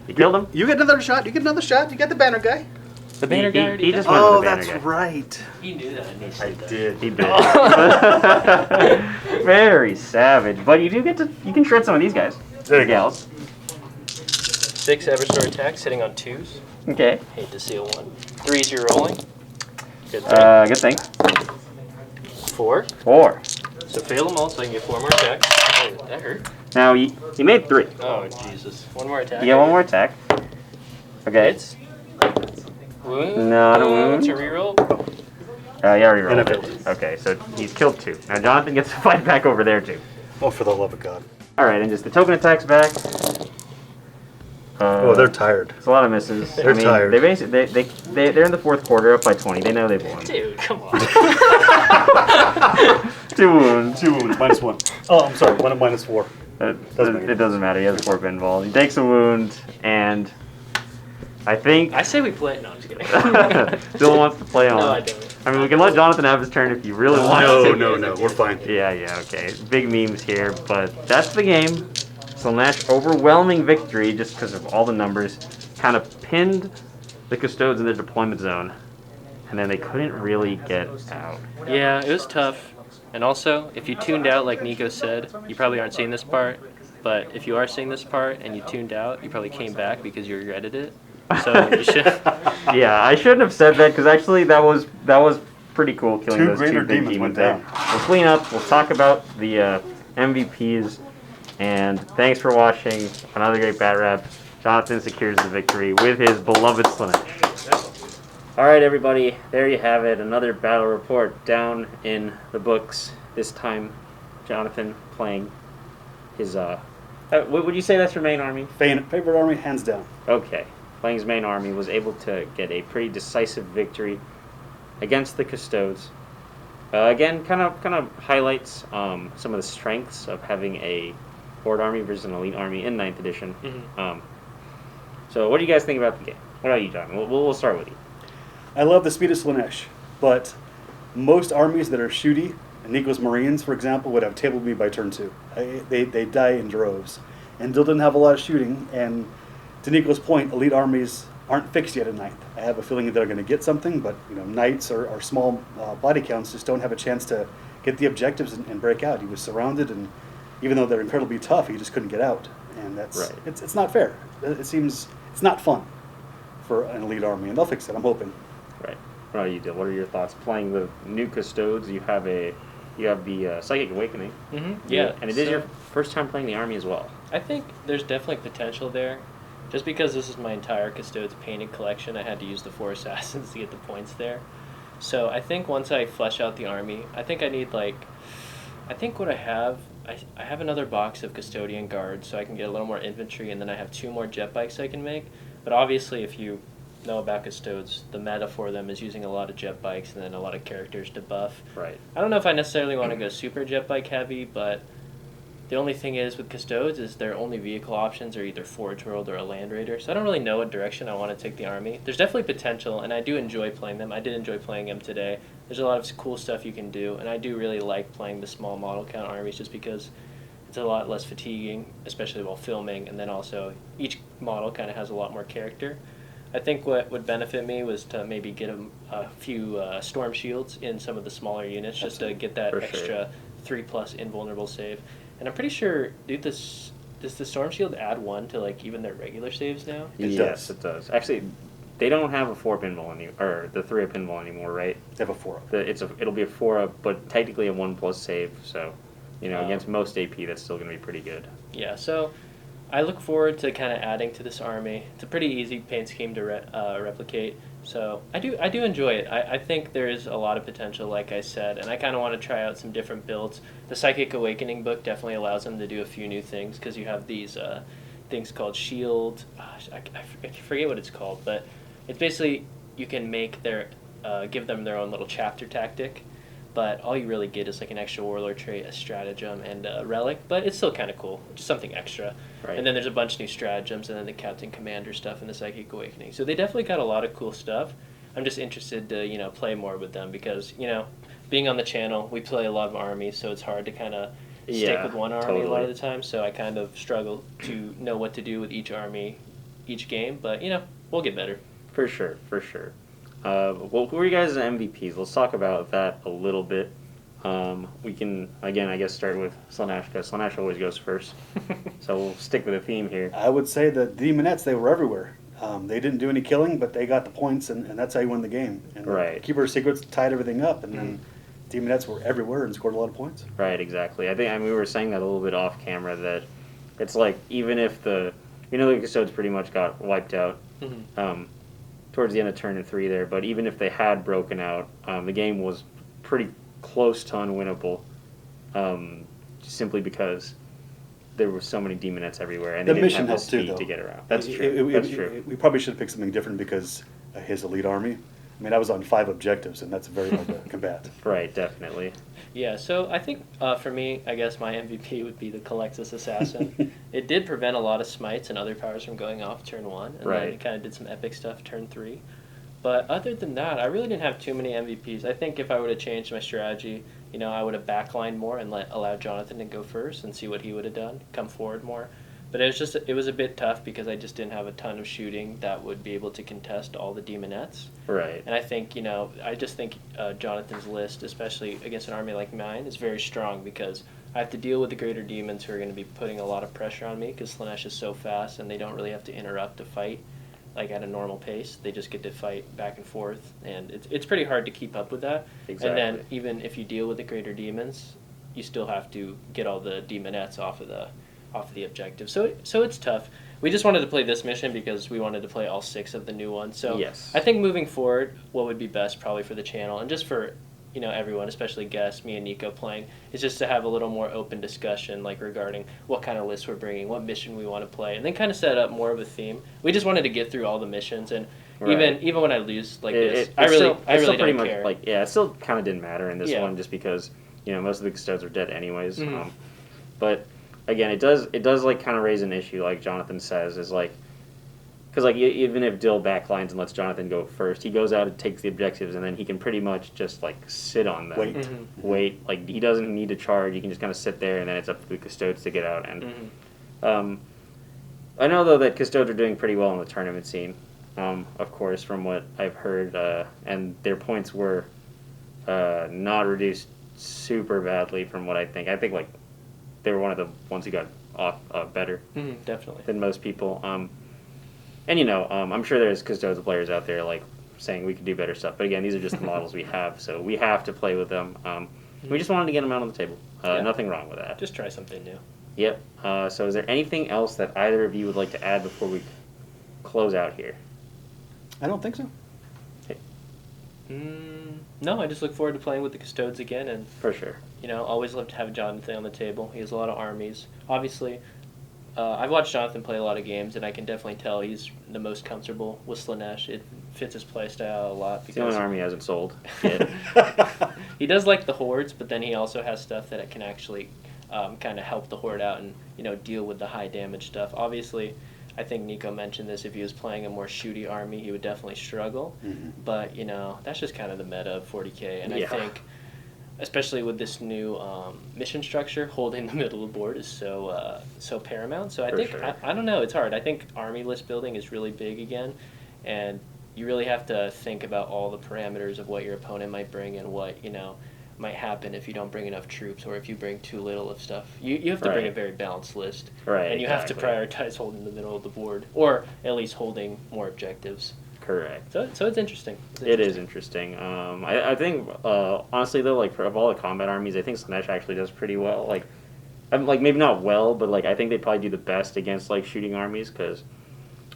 You killed him? You get another shot. You get another shot. You got the banner guy. The banner guy he already just did went that. with the banner guy. right. He knew that and he said that. He did. Very savage. But you do get to, you can shred some of these guys. There you go. Gals. 6 Everstar attacks hitting on 2s. Okay. Hate to seal one. 3's you're rolling. Good thing. Good thing. 4. 4. So fail them all so I can get 4 more attacks. Oh, that hurt. Now, you made 3. Oh, Jesus. 1 more attack. You get 1 more attack. Okay. Hits. Wound? Not a wound. To reroll? You already rolled And a it. failed. Okay, so he's killed 2. Now Johnathan gets to fight back over there too. Oh, for the love of God. Alright, and just the token attacks back. Oh, they're tired. It's a lot of misses. They're tired. They're in the 4th quarter, up by 20. They know they've won. Dude, come on. 2 wounds. 2 wounds, -1. Oh, I'm sorry, 1 and -4. It doesn't matter. He has 4 pinball. He takes a wound, and I think I say we play. No, I'm just kidding. Dylan wants to play on. No, I don't. I mean, we can let Johnathan have his turn if you really want to. No, we're fine. Yeah, okay. Big memes here, but that's the game. Slaanesh, overwhelming victory just because of all the numbers, kind of pinned the Custodes in their deployment zone, and then they couldn't really get out. Yeah, it was tough. And also, if you tuned out, like Nico said, you probably aren't seeing this part. But if you are seeing this part and you tuned out, you probably came back because you regretted it. So you should. Yeah, I shouldn't have said that because actually that was pretty cool killing 2 those 2 greater big demons went there. down. We'll clean up. We'll talk about the MVPs. And thanks for watching another great bat rep. Johnathan secures the victory with his beloved Slaanesh. All right, everybody. There you have it. Another battle report down in the books. This time, Johnathan playing his. Would you say that's your main army? Favorite army, hands down. Okay. Playing his main army, was able to get a pretty decisive victory against the Custodes. Again, kind of highlights some of the strengths of having a Horde army versus an elite army in 9th edition. Mm-hmm. So what do you guys think about the game? What about you, John? We'll start with you. I love the speed of Slaanesh, but most armies that are shooty, Nico's Marines, for example, would have tabled me by turn 2. They die in droves. And Dill didn't have a lot of shooting, and to Nico's point, elite armies aren't fixed yet in 9th. I have a feeling they're going to get something, but knights or small body counts just don't have a chance to get the objectives and break out. He was surrounded, and even though they're incredibly tough, he just couldn't get out. And that's right. It's not fair. It seems it's not fun for an elite army, and they'll fix it, I'm hoping. Right. What about you, Dill? What are your thoughts? Playing the new Custodes, you have the Psychic Awakening. Mm-hmm. Yeah. And it is your first time playing the army as well. I think there's definitely potential there. Just because this is my entire Custodes painted collection, I had to use the 4 assassins to get the points there. So I think once I flesh out the army, I think I need I think what I have another box of Custodian guards so I can get a little more infantry, and then I have 2 more Jetbikes I can make. But obviously if you know about Custodes, the meta for them is using a lot of Jetbikes and then a lot of characters to buff. Right. I don't know if I necessarily want to go super Jetbike heavy, but the only thing is with Custodes is their only vehicle options are either Forge World or a Land Raider, so I don't really know what direction I want to take the army. There's definitely potential, and I do enjoy playing them. I did enjoy playing them today. There's a lot of cool stuff you can do, and I do really like playing the small model count armies just because it's a lot less fatiguing, especially while filming, and then also each model kind of has a lot more character. I think what would benefit me was to maybe get a few Storm Shields in some of the smaller units just to get that extra 3+ invulnerable save. And I'm pretty sure, dude, does the Storm Shield add 1 to even their regular saves now? Yes, it does. Actually, they don't have a 4 pinball anymore, or the 3 pinball anymore, right? They have a 4. It'll be a 4, but technically a 1+ save. So, against most AP, that's still going to be pretty good. Yeah. So, I look forward to kind of adding to this army. It's a pretty easy paint scheme to replicate. So I do enjoy it. I think there is a lot of potential, like I said, and I kind of want to try out some different builds. The Psychic Awakening book definitely allows them to do a few new things because you have these things called Shield. I forget what it's called, but it's basically you can make give them their own little chapter tactic, but all you really get is an extra Warlord trait, a stratagem, and a relic, but it's still kind of cool, just something extra. Right. And then there's a bunch of new stratagems, and then the Captain Commander stuff and the Psychic Awakening. So they definitely got a lot of cool stuff. I'm just interested to, play more with them because, being on the channel, we play a lot of armies, so it's hard to kind of stick with one army a lot of the time. So I kind of struggle to know what to do with each army, each game, but, we'll get better. For sure. Well, who are you guys' MVPs? Let's talk about that a little bit. We can, again, I guess, start with Slaanesh, because Slaanesh always goes first. So we'll stick with the theme here. I would say that the Demonettes, they were everywhere. They didn't do any killing, but they got the points, and that's how you win the game. And right. Keeper of Secrets tied everything up, and then Demonettes were everywhere and scored a lot of points. Right, exactly. I think we were saying that a little bit off camera, that it's even if the Custodes pretty much got wiped out, towards the end of turn 3 there. But even if they had broken out, the game was pretty close to unwinnable, simply because there were so many demonettes everywhere, and they The didn't mission have the helped too, speed though. to get around. That's true. That's true. We probably should have picked something different because his elite army. I mean, I was on 5 objectives, and that's very hard to combat. Right, definitely. Yeah, so I think for me, I guess my MVP would be the Colexus Assassin. It did prevent a lot of smites and other powers from going off turn 1, and Right. then it kind of did some epic stuff turn 3. But other than that, I really didn't have too many MVPs. I think if I would have changed my strategy, I would have backlined more and allowed Johnathan to go first and see what he would have done, come forward more. But it was a bit tough because I just didn't have a ton of shooting that would be able to contest all the demonettes. Right. And I think, I just think Jonathan's list, especially against an army like mine, is very strong because I have to deal with the greater demons who are going to be putting a lot of pressure on me because Slaanesh is so fast and they don't really have to interrupt a fight like at a normal pace. They just get to fight back and forth, and it's pretty hard to keep up with that. Exactly. And then even if you deal with the greater demons, you still have to get all the demonettes off of the objective. So it's tough. We just wanted to play this mission because we wanted to play all 6 of the new ones. So Yes. I think moving forward, what would be best probably for the channel and just for everyone, especially guests, me and Nico playing, is just to have a little more open discussion, like regarding what kind of lists we're bringing, what mission we want to play, and then kind of set up more of a theme. We just wanted to get through all the missions, and Right. even when I lose like this, I It's really still pretty don't much care. it still kind of didn't matter in this Yeah. one just because most of the custodes are dead anyways. Mhm. But again, it does like kind of raise an issue, like Jonathan says, is like because like even if Dill backlines and lets Jonathan go first, he goes out and takes the objectives, and then he can pretty much just like sit on them, Wait. Mhm. wait. Like he doesn't need to charge; he can just kind of sit there, and then it's up to the custodes to get out. And I know though that custodes are doing pretty well in the tournament scene. Of course, from what I've heard, and their points were not reduced super badly from what I think. I think like they were one of the ones who got off better Definitely. than most people. And I'm sure there's custodes players out there like saying we could do better stuff. But again, these are just the models we have, so we have to play with them. We just wanted to get them out on the table. Yeah. Nothing wrong with that. Just try something new. Yep. So is there anything else that either of you would like to add before we close out here? I don't think so. No, I just look forward to playing with the Custodes again, and For sure. always love to have Jonathan on the table. He has a lot of armies. Obviously, I've watched Jonathan play a lot of games, and I can definitely tell he's the most comfortable with Slaanesh. It fits his playstyle a lot. It's the only Because army he hasn't sold yet. he does like the hordes, but then he also has stuff that it can actually kind of help the horde out and deal with the high damage stuff. Obviously, I think Nico mentioned this. If he was playing a more shooty army, he would definitely struggle. Mhm. But that's just kind of the meta of 40k, and Yeah. I think, especially with this new mission structure, holding the middle of the board is so paramount. So I For think sure. I don't know. It's hard. I think army list building is really big again, and you really have to think about all the parameters of what your opponent might bring and what might happen if you don't bring enough troops or if you bring too little of stuff. You have to bring a Right. very balanced list. Right, And you have to exactly. prioritize holding the middle of the board, or at least holding more objectives. Correct. So it's interesting. It is interesting. I think honestly though, like of all the combat armies, I think Slaanesh actually does pretty well. Like, maybe not well, but like I think they probably do the best against like shooting armies because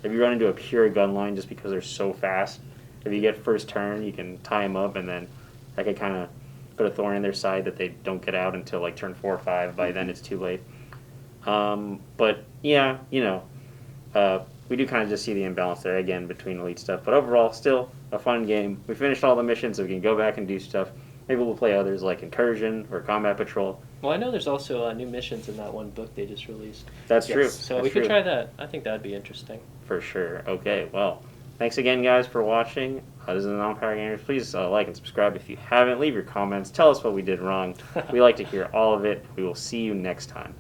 if you run into a pure gun line just because they're so fast, if you get first turn, you can tie them up, and then that could kind of put a thorn in their side that they don't get out until like turn 4 or 5. By then it's too late. But yeah, we do kind of just see the imbalance there again between elite stuff. But overall, still a fun game. We finished all the missions, so we can go back and do stuff. Maybe we'll play others like Incursion or Combat Patrol. Well, I know there's also new missions in that one book they just released. That's Yes. true. So That's we could true. try that. I think that'd be interesting. For sure. Okay, well, thanks again, guys, for watching. This is the Non-Power Gamers. Please like and subscribe if you haven't. Leave your comments. Tell us what we did wrong. We like to hear all of it. We will see you next time.